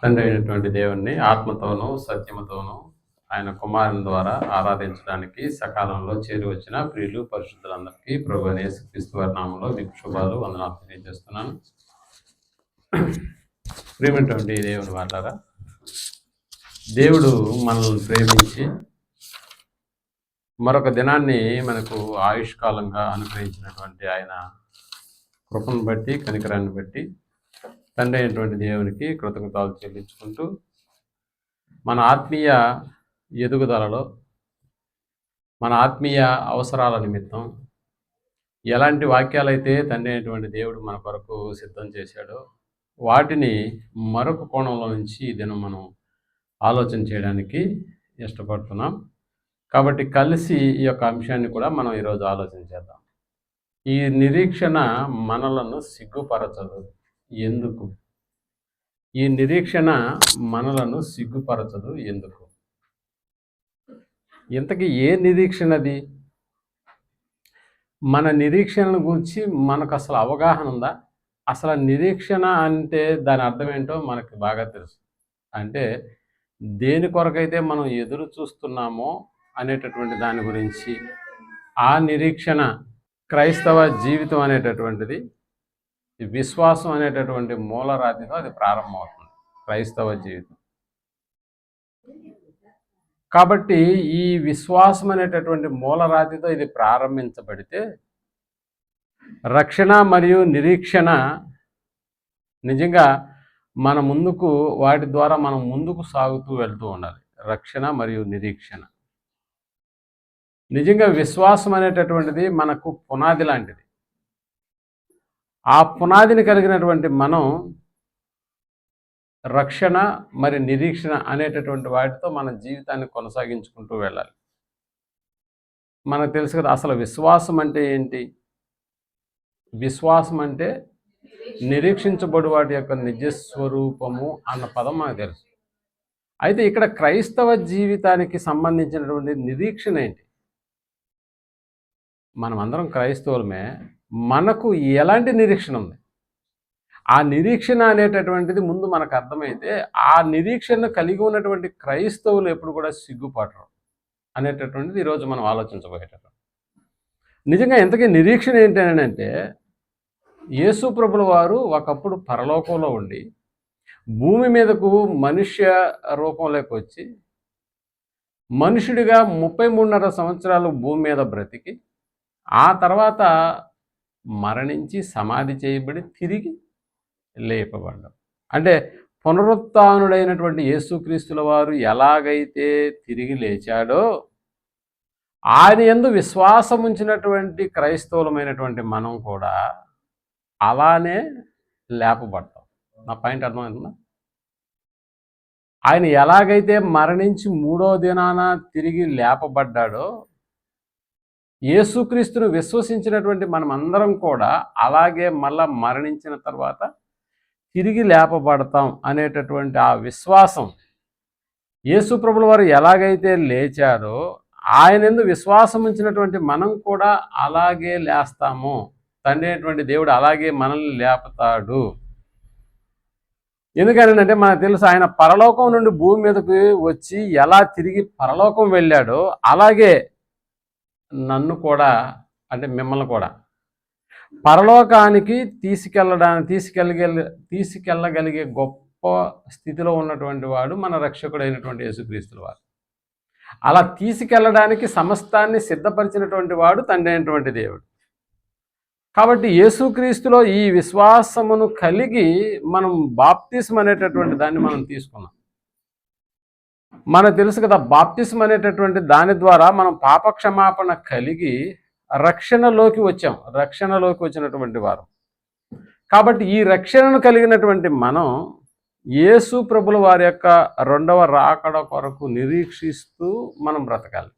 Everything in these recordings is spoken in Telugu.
తండ్రి అయినటువంటి దేవుణ్ణి ఆత్మతోనూ సత్యముతోనూ ఆయన కుమారుని ద్వారా ఆరాధించడానికి సకాలంలో చేరి వచ్చిన ప్రియులు పరిశుద్ధులందరికీ ప్రభువైన యేసుక్రీస్తు వారి నామములో మీకు శుభాలు వందనాలు తెలియజేస్తున్నాను. ప్రియమైనటువంటి దేవుని వాళ్ళారా, దేవుడు మనల్ని ప్రేమించి మరొక దినాన్ని మనకు ఆయుష్కాలంగా అనుగ్రహించినటువంటి ఆయన కృపను బట్టి, కనికరాన్ని బట్టి తండ్రి అయినటువంటి దేవునికి కృతజ్ఞతలు చెల్లించుకుంటూ మన ఆత్మీయ ఎదుగుదలలో, మన ఆత్మీయ అవసరాల నిమిత్తం ఎలాంటి వాక్యాలైతే తండ్రి అయినటువంటి దేవుడు మన కొరకు సిద్ధం చేశాడో వాటిని మరొక కోణంలో నుంచి ఈ దినం మనం ఆలోచన చేయడానికి ఇష్టపడుతున్నాం. కాబట్టి కలిసి ఈ యొక్క అంశాన్ని కూడా మనం ఈరోజు ఆలోచన చేద్దాం. ఈ నిరీక్షణ మనలను సిగ్గుపరచదు. ఎందుకు? ఈ నిరీక్షణ మనలను సిగ్గుపరచదు ఎందుకు? ఇంతకీ ఏ నిరీక్షణది? మన నిరీక్షణను గురించి మనకు అసలు అవగాహన ఉందా? అసలు నిరీక్షణ అంటే దాని అర్థం ఏంటో మనకు బాగా తెలుసు. అంటే దేని కొరకైతే మనం ఎదురు చూస్తున్నామో అనేటటువంటి దాని గురించి, ఆ నిరీక్షణ క్రైస్తవ జీవితం అనేటటువంటిది, విశ్వాసం అనేటటువంటి మూలరాతితో అది ప్రారంభమవుతుంది క్రైస్తవ జీవితం. కాబట్టి ఈ విశ్వాసం అనేటటువంటి మూలరాతితో ఇది ప్రారంభించబడితే రక్షణ మరియు నిరీక్షణ నిజంగా మన ముందుకు, వాటి ద్వారా మనం ముందుకు సాగుతూ వెళ్తూ ఉండాలి. రక్షణ మరియు నిరీక్షణ నిజంగా విశ్వాసం అనేటటువంటిది మనకు పునాది లాంటిది. ఆ పునాదిని కలిగినటువంటి మనం రక్షణ మరి నిరీక్షణ అనేటటువంటి వాటితో మన జీవితాన్ని కొనసాగించుకుంటూ వెళ్ళాలి. మనకు తెలుసు కదా, అసలు విశ్వాసం అంటే ఏంటి? విశ్వాసం అంటే నిరీక్షించబడు వాటి యొక్క నిజస్వరూపము అన్న పదం మనకు తెలుసు. అయితే ఇక్కడ క్రైస్తవ జీవితానికి సంబంధించినటువంటి నిరీక్షణ ఏంటి? మనమందరం క్రైస్తవులమే, మనకు ఎలాంటి నిరీక్షణ ఉంది? ఆ నిరీక్షణ అనేటటువంటిది ముందు మనకు అర్థమైతే ఆ నిరీక్షణ కలిగి ఉన్నటువంటి క్రైస్తవులు ఎప్పుడు కూడా సిగ్గుపడరు అనేటటువంటిది ఈరోజు మనం ఆలోచించబోయేటటువంటి. నిజంగా ఇంతకీ నిరీక్షణ ఏంటి అని అంటే, యేసు ప్రభుల వారు ఒకప్పుడు పరలోకంలో ఉండి భూమి మీదకు మనుష్య రూపంలోకి వచ్చి మనుషుడిగా 33.5 సంవత్సరాలు భూమి మీద బ్రతికి ఆ తర్వాత మరణించి సమాధి చేయబడి తిరిగి లేపబడ్డం. అంటే పునరుత్థానుడైనటువంటి యేసుక్రీస్తుల వారు ఎలాగైతే తిరిగి లేచాడో ఆయన యందు విశ్వాసం ఉంచినటువంటి క్రైస్తవులమైనటువంటి మనం కూడా అలానే లేపబడతాం. నా పాయింట్ అర్థమవుతుందా? ఆయన ఎలాగైతే మరణించి 3వ దినాన తిరిగి లేపబడ్డాడో యేసుక్రీస్తును విశ్వసించినటువంటి మనమందరం కూడా అలాగే మళ్ళా మరణించిన తర్వాత తిరిగి లేపబడతాం అనేటటువంటి ఆ విశ్వాసం, యేసు ప్రభుల వారు ఎలాగైతే లేచారో ఆయన యందు విశ్వాసం ఉంచినటువంటి మనం కూడా అలాగే లేస్తాము. తండ్రి అయినటువంటి దేవుడు అలాగే మనల్ని లేపుతాడు. ఎందుకనంటే మనకు తెలుసు, ఆయన పరలోకం నుండి భూమి మీదకి వచ్చి ఎలా తిరిగి పరలోకం వెళ్ళాడో అలాగే నన్ను కూడా, అంటే మిమ్మల్ని కూడా పరలోకానికి తీసుకెళ్ళగలిగే గొప్ప స్థితిలో ఉన్నటువంటి వాడు మన రక్షకుడైనటువంటి యేసుక్రీస్తుల వారు. అలా తీసుకెళ్ళడానికి సమస్తాన్ని సిద్ధపరిచినటువంటి వాడు తండ్రి అయినటువంటి దేవుడు. కాబట్టి యేసుక్రీస్తులో ఈ విశ్వాసమును కలిగి మనం బాప్తిస్మ అనేటటువంటి దాన్ని మనం తీసుకున్నాం. మనకు తెలుసు కదా, బాప్తిస్మ అనేటటువంటి దాని ద్వారా మనం పాపక్షమాపణ కలిగి రక్షణలోకి వచ్చాం, రక్షణలోకి వచ్చినటువంటి వారు. కాబట్టి ఈ రక్షణను కలిగినటువంటి మనం యేసు ప్రభుల వారి యొక్క 2వ రాకడ కొరకు నిరీక్షిస్తూ మనం బ్రతకాలి.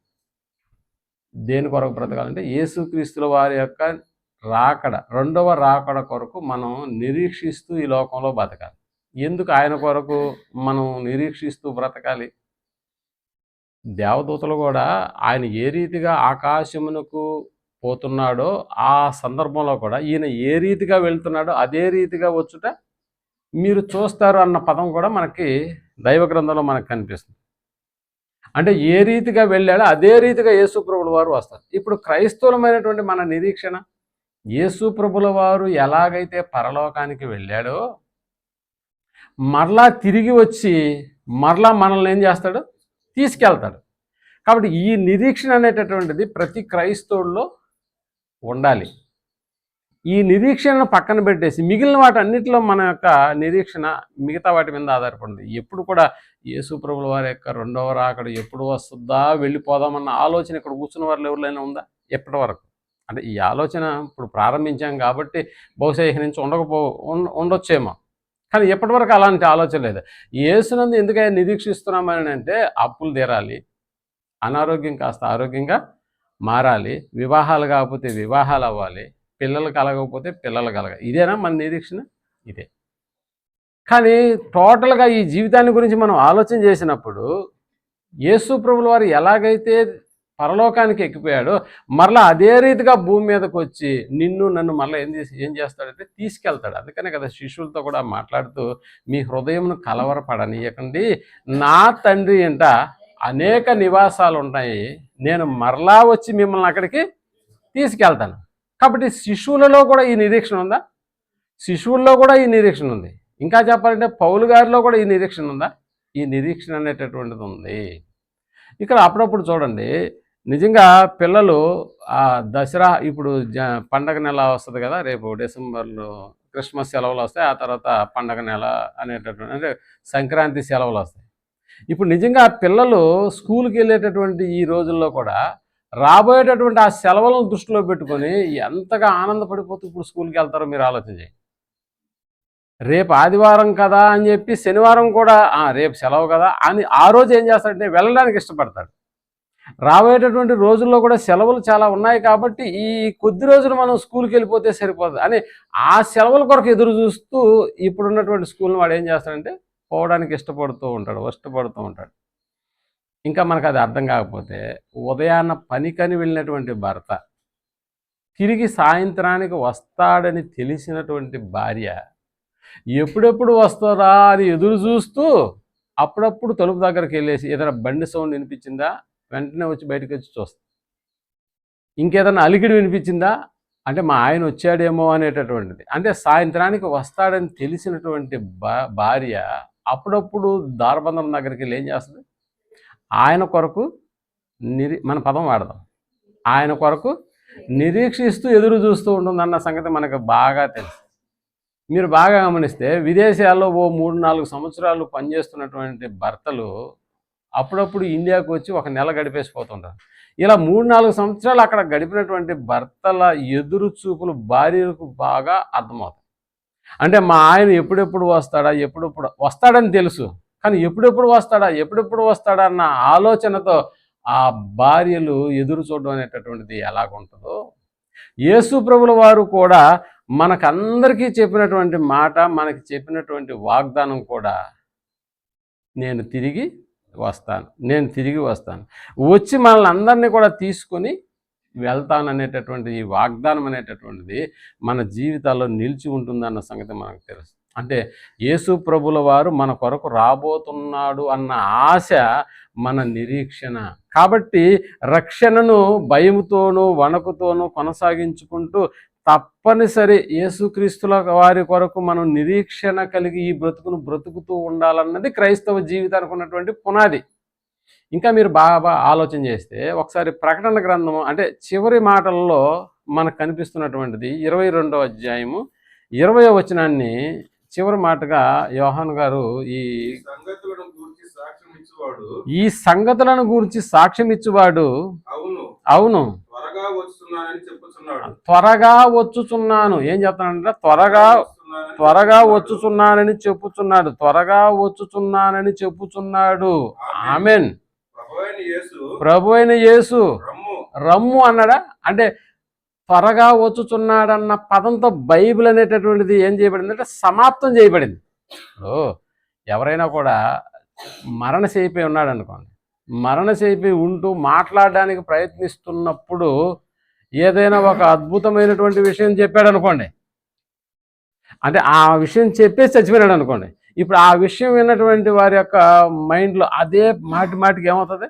దేని కొరకు బ్రతకాలంటే యేసుక్రీస్తుల వారి యొక్క రాకడ, 2వ రాకడ కొరకు మనం నిరీక్షిస్తూ ఈ లోకంలో బ్రతకాలి. ఎందుకు ఆయన కొరకు మనం నిరీక్షిస్తూ బ్రతకాలి? దేవదూతలు కూడా ఆయన ఏ రీతిగా ఆకాశమునకు పోతున్నాడో ఆ సందర్భంలో కూడా ఈయన ఏ రీతిగా వెళ్తున్నాడో అదే రీతిగా వచ్చుట మీరు చూస్తారు అన్న పదం కూడా మనకి దైవ గ్రంథంలో మనకు కనిపిస్తుంది. అంటే ఏ రీతిగా వెళ్ళాడో అదే రీతిగా యేసు ప్రభుల వారు వస్తారు. ఇప్పుడు క్రైస్తవులమైనటువంటి మన నిరీక్షణ, యేసు ప్రభుల వారు ఎలాగైతే పరలోకానికి వెళ్ళాడో మరలా తిరిగి వచ్చి మరలా మనల్ని ఏం చేస్తాడు? తీసుకెళ్తాడు. కాబట్టి ఈ నిరీక్షణ అనేటటువంటిది ప్రతి క్రైస్తవుల్లో ఉండాలి. ఈ నిరీక్షణను పక్కన పెట్టేసి మిగిలిన వాటన్నిటిలో మన యొక్క నిరీక్షణ మిగతా వాటి మీద ఆధారపడింది. ఎప్పుడు కూడా యేసు ప్రభుల వారి యొక్క రెండవ రాకడ ఎప్పుడు వస్తుందా, వెళ్ళిపోదామన్న ఆలోచన ఇక్కడ కూర్చున్న వారిలో ఎవరిలోనే ఉందా? ఎప్పటి వరకు? అంటే ఈ ఆలోచన ఇప్పుడు ప్రారంభించాం కాబట్టి బహుశా ఇక నుంచి ఉండొచ్చేమో, కానీ ఎప్పటి వరకు అలాంటి ఆలోచన లేదు. యేసునందు ఎందుకైనా నిరీక్షిస్తున్నామని అంటే అప్పులు తీరాలి, అనారోగ్యం కాస్త ఆరోగ్యంగా మారాలి, వివాహాలు కాకపోతే వివాహాలు అవ్వాలి, పిల్లలు కలగకపోతే పిల్లలు కలగాలి. ఇదేనా మన నిరీక్షణ? ఇదే. కానీ టోటల్గా ఈ జీవితాన్ని గురించి మనం ఆలోచన చేసినప్పుడు యేసు ప్రభుల వారు ఎలాగైతే పరలోకానికి ఎక్కిపోయాడో మరలా అదే రీతిగా భూమి మీదకి వచ్చి నిన్ను నన్ను మరలా ఏం చేస్తాడంటే తీసుకెళ్తాడు. అందుకనే కదా శిష్యులతో కూడా మాట్లాడుతూ మీ హృదయమును కలవరపడనీయకండి, నా తండ్రి ఇంట అనేక నివాసాలు ఉంటాయి, నేను మరలా వచ్చి మిమ్మల్ని అక్కడికి తీసుకెళ్తాను. కాబట్టి శిశువులలో కూడా ఈ నిరీక్షణ ఉందా? శిశువుల్లో కూడా ఈ నిరీక్షణ ఉంది. ఇంకా చెప్పాలంటే పౌలు గారిలో కూడా ఈ నిరీక్షణ ఉందా? ఈ నిరీక్షణ అనేటటువంటిది ఉంది. ఇక్కడ అప్పుడప్పుడు చూడండి, నిజంగా పిల్లలు దసరా ఇప్పుడు పండగ నెల వస్తుంది కదా, రేపు డిసెంబర్లో క్రిస్మస్ సెలవులు వస్తాయి, ఆ తర్వాత పండగ నెల అనేటటువంటి అంటే సంక్రాంతి సెలవులు వస్తాయి. ఇప్పుడు నిజంగా పిల్లలు స్కూల్కి వెళ్ళేటటువంటి ఈ రోజుల్లో కూడా రాబోయేటటువంటి ఆ సెలవులను దృష్టిలో పెట్టుకొని ఎంతగా ఆనందపడిపోతూ ఇప్పుడు స్కూల్కి వెళ్తారో మీరు ఆలోచన చేయండి. రేపు ఆదివారం కదా అని చెప్పి శనివారం కూడా రేపు సెలవు కదా అని ఆ రోజు ఏం చేస్తాడంటే వెళ్ళడానికి ఇష్టపడతాడు. రాబోయేటటువంటి రోజుల్లో కూడా సెలవులు చాలా ఉన్నాయి కాబట్టి ఈ కొద్ది రోజులు మనం స్కూల్కి వెళ్ళిపోతే సరిపోతుంది అని ఆ సెలవుల కొరకు ఎదురు చూస్తూ ఇప్పుడున్నటువంటి స్కూల్ని వాడు ఏం చేస్తాడంటే పోవడానికి ఇష్టపడుతూ ఉంటాడు. ఇంకా మనకు అది అర్థం కాకపోతే ఉదయాన్న పనికని వెళ్ళినటువంటి భర్త తిరిగి సాయంత్రానికి వస్తాడని తెలిసినటువంటి భార్య ఎప్పుడెప్పుడు వస్తారా అని ఎదురు చూస్తూ అప్పుడప్పుడు తలుపు దగ్గరికి వెళ్ళేసి ఏదైనా బండి సౌండ్ వినిపించిందా వెంటనే వచ్చి బయటకు వచ్చి చూస్తా. ఇంకేదైనా అలికిడి వినిపించిందా అంటే మా ఆయన వచ్చాడేమో అనేటటువంటిది. అంటే సాయంత్రానికి వస్తాడని తెలిసినటువంటి భార్య అప్పుడప్పుడు దారబంధం దగ్గరికి వెళ్ళి ఏం చేస్తుంది? ఆయన కొరకు మన పదం వాడదాం, ఆయన కొరకు నిరీక్షిస్తూ ఎదురు చూస్తూ ఉంటుందన్న సంగతి మనకు బాగా తెలుసు. మీరు బాగా గమనిస్తే విదేశాల్లో 3-4 సంవత్సరాలు పనిచేస్తున్నటువంటి భర్తలు అప్పుడప్పుడు ఇండియాకు వచ్చి 1 నెల గడిపేసిపోతుంటారు. ఇలా 3-4 సంవత్సరాలు అక్కడ గడిపినటువంటి భర్తల ఎదురు చూపులు భార్యలకు బాగా అర్థమవుతాయి. అంటే మా ఆయన ఎప్పుడెప్పుడు వస్తాడని తెలుసు, కానీ ఎప్పుడెప్పుడు వస్తాడా అన్న ఆలోచనతో ఆ భార్యలు ఎదురు చూడడం అనేటటువంటిది ఎలాగుంటుందో యేసు ప్రభుల వారు కూడా మనకందరికీ చెప్పినటువంటి మాట, మనకి చెప్పినటువంటి వాగ్దానం కూడా నేను తిరిగి వస్తాను, వచ్చి మనల్ని అందరినీ కూడా తీసుకొని వెళ్తాననేటటువంటి ఈ వాగ్దానం అనేటటువంటిది మన జీవితాల్లో నిలిచి ఉంటుందన్న సంగతి మనకు తెలుసు. అంటే యేసు ప్రభుల వారు మన కొరకు రాబోతున్నాడు అన్న ఆశ మన నిరీక్షణ. కాబట్టి రక్షణను భయముతోనూ వణకుతోనూ కొనసాగించుకుంటూ తప్పనిసరి యేసుక్రీస్తుల వారి కొరకు మనం నిరీక్షణ కలిగి ఈ బ్రతుకుతూ ఉండాలన్నది క్రైస్తవ జీవితానికి ఉన్నటువంటి పునాది. ఇంకా మీరు బాగా ఆలోచన చేస్తే ఒకసారి ప్రకటన గ్రంథము అంటే చివరి మాటల్లో మనకు కనిపిస్తున్నటువంటిది 22వ అధ్యాయము 20వ వచనాన్ని చివరి మాటగా యోహాను గారు ఈ సంగతులను గూర్చి సాక్ష్యం ఇచ్చువాడు అవును త్వరగా వచ్చుచున్నాను ఏం చెప్తానంటే త్వరగా వచ్చుచున్నానని చెప్పుచున్నాడు. ఆమెన్. ప్రభు అయిన యేసు రమ్ము అన్నాడా? అంటే త్వరగా వచ్చుచున్నాడన్న పదంతో బైబిల్ అనేటటువంటిది ఏం చేయబడింది అంటే సమాప్తం చేయబడింది. ఎవరైనా కూడా మరణశైపోయి ఉన్నాడు అనుకోండి, మరణశైపోయి ఉంటూ మాట్లాడడానికి ప్రయత్నిస్తున్నప్పుడు ఏదైనా ఒక అద్భుతమైనటువంటి విషయం చెప్పాడు అనుకోండి, అంటే ఆ విషయం చెప్పేసి చచ్చిపోయాడు అనుకోండి. ఇప్పుడు ఆ విషయం విన్నటువంటి వారి యొక్క మైండ్‌లో అదే మాటి మాటికి ఏమవుతది?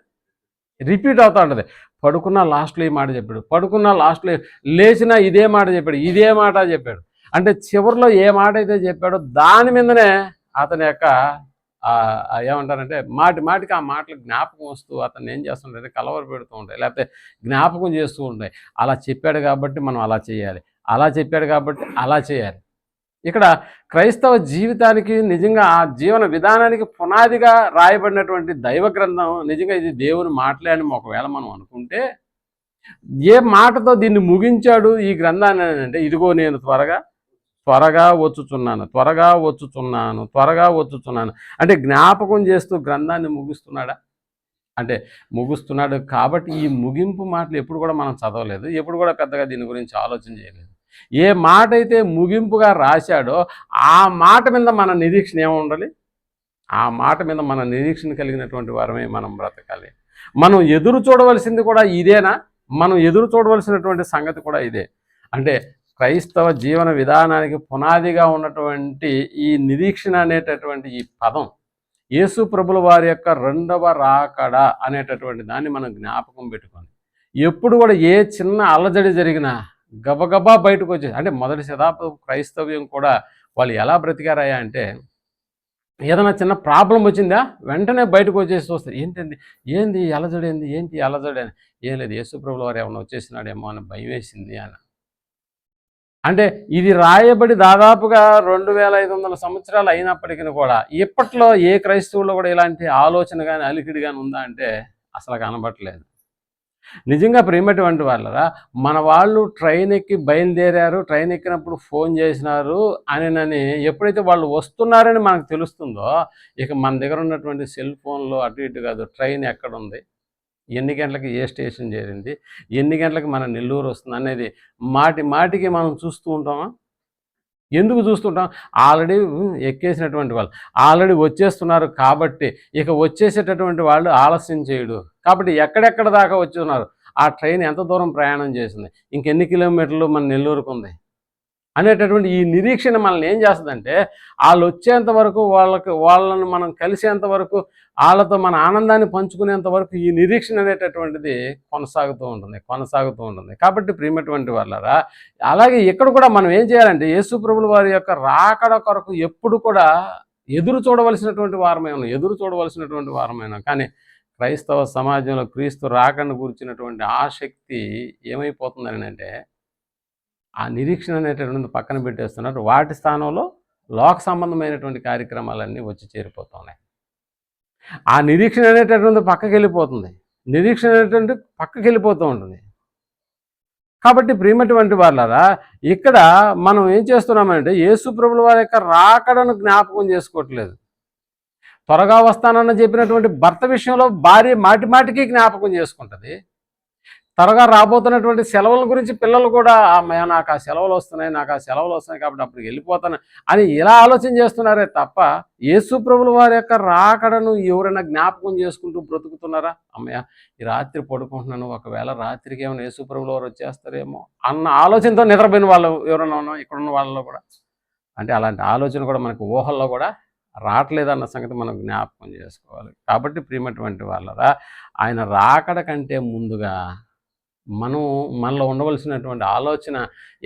రిపీట్ అవుతా ఉంటది. పడుకున్న లాస్ట్‌లో ఈ మాట చెప్పాడు. పడుకున్న లాస్ట్‌లో లేచినా ఇదే మాట చెప్పాడు. ఇదే మాట చెప్పాడు. అంటే చివరిలో ఏ మాట అయితే చెప్పాడో దాని మీదనే అతని యొక్క ఏమంటారంటే మాటి మాటికి ఆ మాటలు జ్ఞాపకం వస్తూ అతన్ని ఏం చేస్తుంటాయంటే కలవరపెడుతూ ఉంటాయి. లేకపోతే జ్ఞాపకం చేస్తూ ఉంటాయి. అలా చెప్పాడు కాబట్టి మనం అలా చేయాలి. అలా చెప్పాడు కాబట్టి అలా చేయాలి. ఇక్కడ క్రైస్తవ జీవితానికి నిజంగా ఆ జీవన విధానానికి పునాదిగా రాయబడినటువంటి దైవ గ్రంథం నిజంగా ఇది దేవుని మాటలే అని ఒకవేళ మనం అనుకుంటే, ఏ మాటతో దీన్ని ముగించాడు ఈ గ్రంథాన్ని అంటే, ఇదిగో నేను త్వరగా త్వరగా వచ్చుచున్నాను, త్వరగా వచ్చుచున్నాను, త్వరగా వచ్చుచున్నాను అంటే జ్ఞాపకం చేస్తూ గ్రంథాన్ని ముగిస్తున్నాడా? అంటే ముగుస్తున్నాడు కాబట్టి ఈ ముగింపు మాటలు ఎప్పుడు కూడా మనం చదవలేదు. ఎప్పుడు కూడా పెద్దగా దీని గురించి ఆలోచన చేయలేదు. ఏ మాట అయితే ముగింపుగా రాశాడో ఆ మాట మీద మన నిరీక్షణ ఏముండాలి? ఆ మాట మీద మన నిరీక్షణ కలిగినటువంటి వారమే మనం బ్రతకాలి. మనం ఎదురు చూడవలసింది కూడా ఇదేనా? మనం ఎదురు చూడవలసినటువంటి సంగతి కూడా ఇదే. అంటే క్రైస్తవ జీవన విధానానికి పునాదిగా ఉన్నటువంటి ఈ నిరీక్షణ అనేటటువంటి ఈ పదం యేసు ప్రభుల వారి యొక్క రెండవ రాకడ అనేటటువంటి దాన్ని మనం జ్ఞాపకం పెట్టుకోండి. ఎప్పుడు కూడా ఏ చిన్న అలజడి జరిగినా గబగబా బయటకు వచ్చేసి అంటే మొదటి శతాబ్దం క్రైస్తవ్యం కూడా వాళ్ళు ఎలా బ్రతికారయ్యా అంటే ఏదైనా చిన్న ప్రాబ్లం వచ్చిందా వెంటనే బయటకు వచ్చేసి చూస్తారు. ఏంది అలజడి ఏంటి అలజడి అని. ఏం లేదు, యేసు ప్రభుల వారు ఏమన్నా వచ్చేసినాడేమో అని భయం వేసింది అని. అంటే ఇది రాయబడి దాదాపుగా 2500 సంవత్సరాలు అయినప్పటికీ కూడా ఇప్పట్లో ఏ క్రైస్తవుల్లో కూడా ఇలాంటి ఆలోచన కానీ అలికిడి కానీ ఉందా అంటే అసలు కనబడట్లేదు. నిజంగా ప్రియమైనటువంటి వాళ్ళరా, మన వాళ్ళు ట్రైన్ ఎక్కి బయలుదేరారు, ట్రైన్ ఎక్కినప్పుడు ఫోన్ చేసినారు అని ఎప్పుడైతే వాళ్ళు వస్తున్నారని మనకు తెలుస్తుందో, ఇక మన దగ్గర ఉన్నటువంటి సెల్ ఫోన్లో అటు ఇటు కాదు, ట్రైన్ ఎక్కడుంది, ఎన్ని గంటలకి ఏ స్టేషన్ చేరింది, ఎన్ని గంటలకి మన నెల్లూరు వస్తుంది అనేది మాటి మాటికి మనం చూస్తూ ఉంటామా? ఎందుకు చూస్తుంటాం? ఆల్రెడీ ఎక్కేసినటువంటి వాళ్ళు ఆల్రెడీ వచ్చేస్తున్నారు కాబట్టి ఇక వచ్చేసేటటువంటి వాళ్ళు ఆలస్యం చేయడు కాబట్టి ఎక్కడెక్కడ దాకా వచ్చున్నారు, ఆ ట్రైన్ ఎంత దూరం ప్రయాణం చేసింది, ఇంకెన్ని కిలోమీటర్లు మన నెల్లూరుకు ఉంది అనేటటువంటి ఈ నిరీక్షణ మనల్ని ఏం చేస్తుందంటే వాళ్ళు వచ్చేంత వరకు వాళ్ళని మనం కలిసేంత వరకు వాళ్ళతో మన ఆనందాన్ని పంచుకునేంత వరకు ఈ నిరీక్షణ అనేటటువంటిది కొనసాగుతూ ఉంటుంది. కాబట్టి ప్రియమైనటువంటి వాళ్ళరా, అలాగే ఇక్కడ కూడా మనం ఏం చేయాలంటే యేసు ప్రభుల వారి యొక్క రాకడ కొరకు ఎప్పుడు కూడా ఎదురు చూడవలసినటువంటి వారమైనా కానీ క్రైస్తవ సమాజంలో క్రీస్తు రాకను గురించినటువంటి ఆసక్తి ఏమైపోతుందని అంటే ఆ నిరీక్షణ అనేటటువంటి పక్కన పెట్టేస్తున్నారు. వాటి స్థానంలో లోక సంబంధమైనటువంటి కార్యక్రమాలన్నీ వచ్చి చేరిపోతున్నాయి. ఆ నిరీక్షణ అనేటటువంటి పక్కకి వెళ్ళిపోతూ ఉంటుంది. కాబట్టి ప్రియమైనటువంటి వాళ్ళారా, ఇక్కడ మనం ఏం చేస్తున్నామంటే యేసు ప్రభుల వారి యొక్క రాకడను జ్ఞాపకం చేసుకోవట్లేదు. త్వరగా వస్తానని చెప్పినటువంటి భర్త విషయంలో భార్య మాటి మాటికి జ్ఞాపకం చేసుకుంటుంది. త్వరగా రాబోతున్నటువంటి సెలవుల గురించి పిల్లలు కూడా అమ్మయ్య నాకు ఆ సెలవులు వస్తున్నాయి కాబట్టి అప్పుడు వెళ్ళిపోతాను అని ఇలా ఆలోచన చేస్తున్నారే తప్ప యేసు ప్రభుల వారి యొక్క రాకడను ఎవరైనా జ్ఞాపకం చేసుకుంటూ బ్రతుకుతున్నారా? అమ్మయ్య ఈ రాత్రి పడుకుంటున్నాను, ఒకవేళ రాత్రికి ఏమైనా యేసు ప్రభుల వారు వచ్చేస్తారేమో అన్న ఆలోచనతో నిద్రపోయిన వాళ్ళు ఎవరైనా ఉన్నాం ఇక్కడున్న వాళ్ళలో కూడా. అంటే అలాంటి ఆలోచన కూడా మనకు ఊహల్లో కూడా రావట్లేదన్న సంగతి మనం జ్ఞాపకం చేసుకోవాలి. కాబట్టి ప్రియమైనటువంటి వాళ్ళరా, ఆయన రాకడ కంటే ముందుగా మనలో ఉండవలసినటువంటి ఆలోచన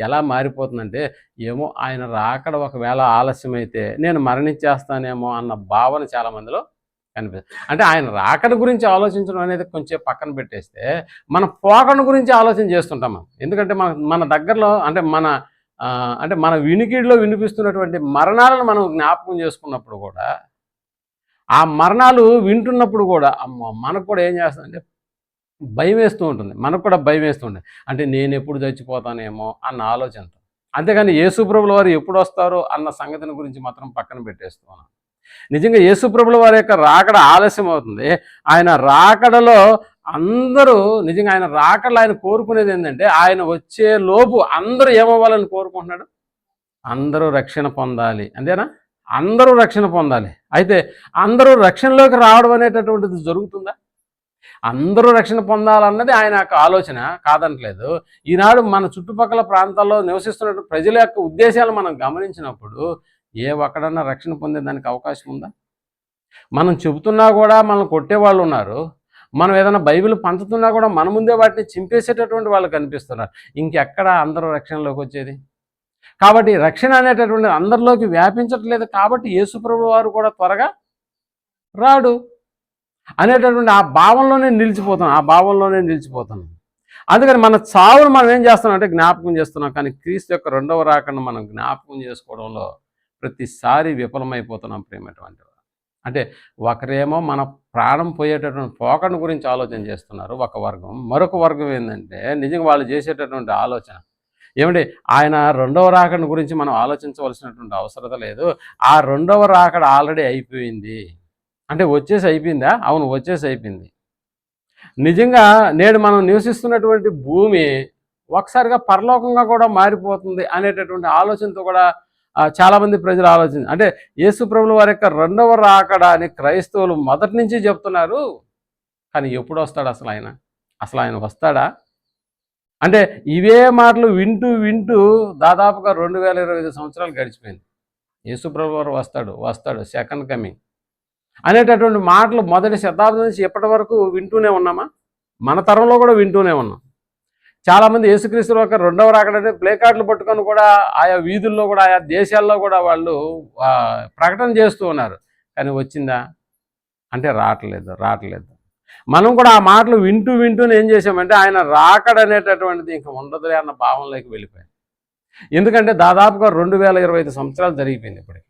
ఎలా మారిపోతుందంటే ఏమో ఆయన రాకడ ఒకవేళ ఆలస్యమైతే నేను మరణించేస్తానేమో అన్న భావన చాలామందిలో కనిపిస్తుంది. అంటే ఆయన రాకడ గురించి ఆలోచించడం అనేది కొంచెం పక్కన పెట్టేస్తే మన పోకడ గురించి ఆలోచన చేస్తుంటాం మనం. ఎందుకంటే మన దగ్గరలో అంటే మన వినికిడిలో వినిపిస్తున్నటువంటి మరణాలను మనం జ్ఞాపకం చేసుకున్నప్పుడు కూడా ఆ మరణాలు వింటున్నప్పుడు కూడా అమ్మో మనకు కూడా ఏం చేస్తుందంటే భయం వేస్తూ ఉంటుంది. మనకు కూడా భయం వేస్తూ ఉంటుంది. అంటే నేను ఎప్పుడు చచ్చిపోతానేమో అన్న ఆలోచనతో. అంతేగాని యేసు ప్రభుల వారు ఎప్పుడు వస్తారో అన్న సంగతిని గురించి మాత్రం పక్కన పెట్టేస్తున్నాను. నిజంగా యేసు ప్రభుల వారి యొక్క రాకడ ఆలస్యం అవుతుంది. ఆయన రాకడలో అందరూ నిజంగా ఆయన రాకడలో ఆయన కోరుకునేది ఏంటంటే ఆయన వచ్చే లోపు అందరూ ఏమవ్వాలని కోరుకుంటున్నాడు? అందరూ రక్షణ పొందాలి, అంతేనా? అందరూ రక్షణ పొందాలి. అయితే అందరూ రక్షణలోకి రావడం అనేటటువంటిది జరుగుతుందా? అందరూ రక్షణ పొందాలన్నది ఆయన యొక్క ఆలోచన, కాదనట్లేదు. ఈనాడు మన చుట్టుపక్కల ప్రాంతాల్లో నివసిస్తున్న ప్రజల యొక్క ఉద్దేశాలు మనం గమనించినప్పుడు ఏ ఒక్కడన్నా రక్షణ పొందేదానికి అవకాశం ఉందా? మనం చెబుతున్నా కూడా మనల్ని కొట్టేవాళ్ళు ఉన్నారు. మనం ఏదైనా బైబిల్ పంచుతున్నా కూడా మన ముందే వాటిని చింపేసేటటువంటి వాళ్ళు కనిపిస్తున్నారు. ఇంకెక్కడ అందరూ రక్షణలోకి వచ్చేది? కాబట్టి రక్షణ అనేటటువంటిది అందరిలోకి వ్యాపించట్లేదు. కాబట్టి యేసుప్రభు వారు కూడా త్వరగా రాడు అనేటటువంటి ఆ భావంలోనే నిలిచిపోతున్నాం. అందుకని మన చావును మనం ఏం చేస్తున్నాం అంటే జ్ఞాపకం చేస్తున్నాం. కానీ క్రీస్తు యొక్క రెండవ రాకను మనం జ్ఞాపకం చేసుకోవడంలో ప్రతిసారి విఫలమైపోతున్నాం ప్రియమైనటువంటి. అంటే ఒకరేమో మన ప్రాణం పోయేటటువంటి పోకడ గురించి ఆలోచన చేస్తున్నారు ఒక వర్గం. మరొక వర్గం ఏంటంటే నిజంగా వాళ్ళు చేసేటటువంటి ఆలోచన ఏమంటే ఆయన రెండవ రాకడ గురించి మనం ఆలోచించవలసినటువంటి అవసరం లేదు. ఆ రెండవ రాకడ ఆల్రెడీ అయిపోయింది. అంటే వచ్చేసి అయిపోయిందా? అవును, వచ్చేసి అయిపోయింది. నిజంగా నేడు మనం నివసిస్తున్నటువంటి భూమి ఒకసారిగా పరలోకంగా కూడా మారిపోతుంది అనేటటువంటి ఆలోచనతో కూడా చాలామంది ప్రజలు ఆలోచన. అంటే యేసు ప్రభువుల వారి యొక్క రెండవ రాకడ అని క్రైస్తవులు మొదటి నుంచి చెప్తున్నారు. కానీ ఎప్పుడు వస్తాడు అసలు ఆయన వస్తాడా? అంటే ఇవే మాటలు వింటూ దాదాపుగా 2025 సంవత్సరాలు గడిచిపోయింది. యేసు ప్రభువు వారు వస్తాడు సెకండ్ కమింగ్ అనేటటువంటి మాటలు మొదటి శతాబ్దం నుంచి ఎప్పటి వరకు వింటూనే ఉన్నామా? మన తరంలో కూడా వింటూనే ఉన్నాం. చాలామంది యేసుక్రీస్తు యొక్క రెండవ రాకడనే ప్లే కార్డులు పట్టుకొని కూడా ఆయా వీధుల్లో కూడా ఆయా దేశాల్లో కూడా వాళ్ళు ప్రకటన చేస్తూ ఉన్నారు. కానీ వచ్చిందా అంటే రావట్లేదు. మనం కూడా ఆ మాటలు వింటూనే ఏం చేసామంటే ఆయన రాకడ అనేటటువంటిది ఇంకా ఉండదులే అన్న భావంలోకి వెళ్ళిపోయాం. ఎందుకంటే దాదాపుగా 2025 సంవత్సరాలు జరిగిపోయింది. ఇప్పటికి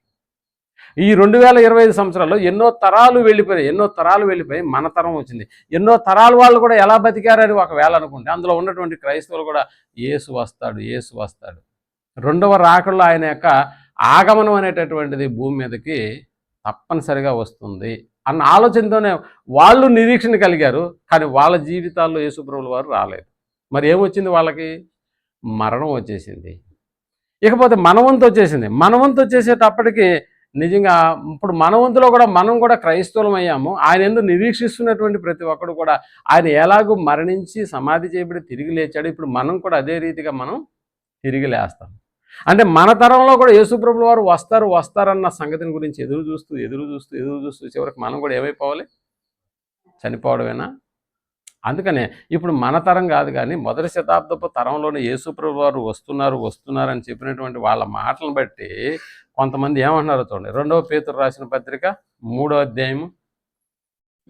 ఈ 2025 సంవత్సరాల్లో ఎన్నో తరాలు వెళ్ళిపోయి మన తరం వచ్చింది. ఎన్నో తరాల వాళ్ళు కూడా ఎలా బతికారని ఒకవేళ అనుకుంటే అందులో ఉన్నటువంటి క్రైస్తవులు కూడా యేసు వస్తాడు రెండవ రాకడలో ఆయన యొక్క ఆగమనం అనేటటువంటిది భూమి మీదకి తప్పనిసరిగా వస్తుంది అన్న ఆలోచనతోనే వాళ్ళు నిరీక్షణ కలిగారు. కానీ వాళ్ళ జీవితాల్లో యేసుప్రభుల వారు రాలేదు. మరి ఏమొచ్చింది? వాళ్ళకి మరణం వచ్చేసింది. ఇకపోతే మనవంతు వచ్చేసేటప్పటికి నిజంగా ఇప్పుడు మనవంతులో కూడా మనం కూడా క్రైస్తవులం అయ్యాము. ఆయన ఎందుకు నిరీక్షిస్తున్నటువంటి ప్రతి ఒక్కడు కూడా ఆయన ఎలాగూ మరణించి సమాధి చేయబడి తిరిగి లేచాడు. ఇప్పుడు మనం కూడా అదే రీతిగా మనం తిరిగి లేస్తాం. అంటే మన తరంలో కూడా యేసుప్రభుల వారు వస్తారన్న సంగతిని గురించి ఎదురు చూస్తూ చివరికి మనం కూడా ఏమైపోవాలి? చనిపోవడమేనా? అందుకనే ఇప్పుడు మన తరం కాదు, కానీ మొదటి శతాబ్దపు తరంలోనే యేసుప్రభు వారు వస్తున్నారని చెప్పినటువంటి వాళ్ళ మాటలను బట్టి కొంతమంది ఏమంటున్నారో చూడండి. 2వ పేతురు రాసిన పత్రిక 3వ అధ్యాయము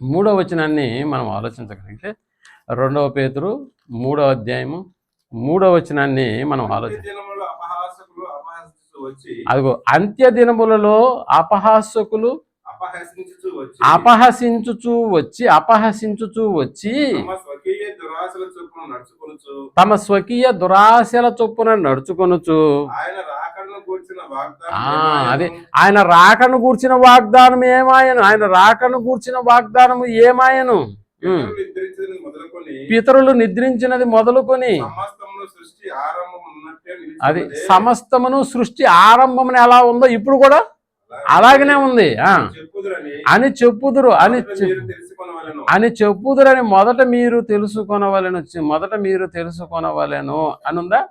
3వ వచనాన్ని మనం ఆలోచించగలిగితే 2వ పేతురు 3వ అధ్యాయము 3వ వచనాన్ని మనం అదిగో అంత్య దినములలో అపహాసకులు అపహసించుచూ వచ్చి తమ స్వకీయ దురాశల చొప్పున నడుచుకొనుచు అదే ఆయన రాకను గూర్చిన వాగ్దానం ఏమాయను పితరులు నిద్రించినది మొదలుకొని అది సమస్తమును సృష్టి ఆరంభమున ఎలా ఉందో ఇప్పుడు కూడా అలాగనే ఉంది అని చెప్పుదురని మొదట మీరు తెలుసుకొనవలెను అనుందా?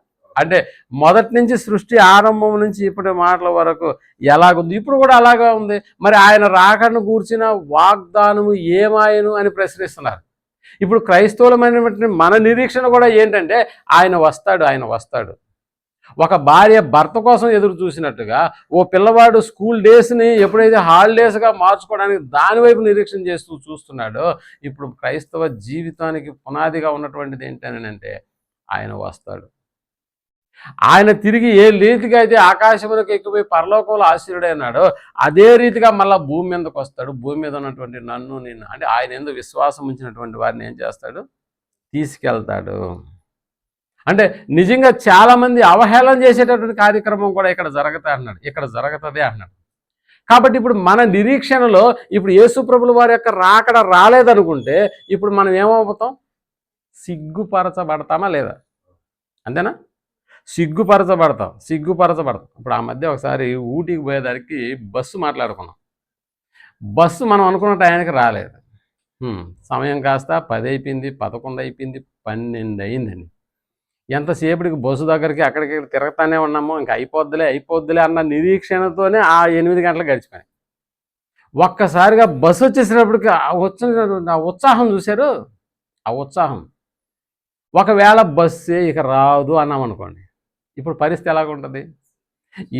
అంటే మొదటి నుంచి సృష్టి ఆరంభం నుంచి ఇప్పటి మాటల వరకు ఎలాగుంది ఇప్పుడు కూడా అలాగే ఉంది. మరి ఆయన రాకను గూర్చిన వాగ్దానము ఏమాయను అని ప్రశ్నిస్తున్నారు. ఇప్పుడు క్రైస్తవులమైనటువంటి మన నిరీక్షణ కూడా ఏంటంటే ఆయన వస్తాడు. ఒక భార్య భర్త కోసం ఎదురు చూసినట్టుగా ఓ పిల్లవాడు స్కూల్ డేస్ని ఎప్పుడైతే హాలిడేస్గా మార్చుకోవడానికి దానివైపు నిరీక్షణ చూస్తున్నాడో ఇప్పుడు క్రైస్తవ జీవితానికి పునాదిగా ఉన్నటువంటిది ఏంటంటే ఆయన వస్తాడు. ఆయన తిరిగి ఏ రీతిగా అయితే ఆకాశములకు ఎక్కిపోయి పరలోకంలో ఆశీర్యుడైనాడో అదే రీతిగా మళ్ళీ భూమి మీదకి వస్తాడు. భూమి మీద ఉన్నటువంటి నిన్ను అంటే ఆయన ఎందుకు విశ్వాసం ఉంచినటువంటి వారిని ఏం చేస్తాడు? తీసుకెళ్తాడు. అంటే నిజంగా చాలామంది అవహేళన చేసేటటువంటి కార్యక్రమం కూడా ఇక్కడ జరుగుతుంది అన్నాడు. కాబట్టి ఇప్పుడు మన నిరీక్షణలో ఇప్పుడు యేసుప్రభుల వారి యొక్క రాకడ రాలేదనుకుంటే ఇప్పుడు మనం ఏమవుతాం? సిగ్గుపరచబడతామా లేదా? అంతేనా? సిగ్గుపరచబడతాం. ఇప్పుడు ఆ మధ్య ఒకసారి ఊటీకి పోయేదానికి బస్సు మాట్లాడుకున్నాం. బస్సు మనం అనుకున్న టయానికి రాలేదు. సమయం కాస్త 10 అయిపోయింది, 11 అయిపోయింది, 12 అయిందండి. ఎంతసేపటికి బస్సు దగ్గరికి అక్కడికి తిరుగుతానే ఉన్నాము, ఇంకా అయిపోద్దులే అన్న నిరీక్షణతోనే ఆ 8 గంటలు గడిచిపోయాయి. ఒక్కసారిగా బస్సు వచ్చేసినప్పటికి ఆ ఉత్సాహం చూశారు. ఆ ఉత్సాహం, ఒకవేళ బస్సే ఇక రాదు అన్నాం అనుకోండి, ఇప్పుడు పరిస్థితి ఎలాగుంటుంది?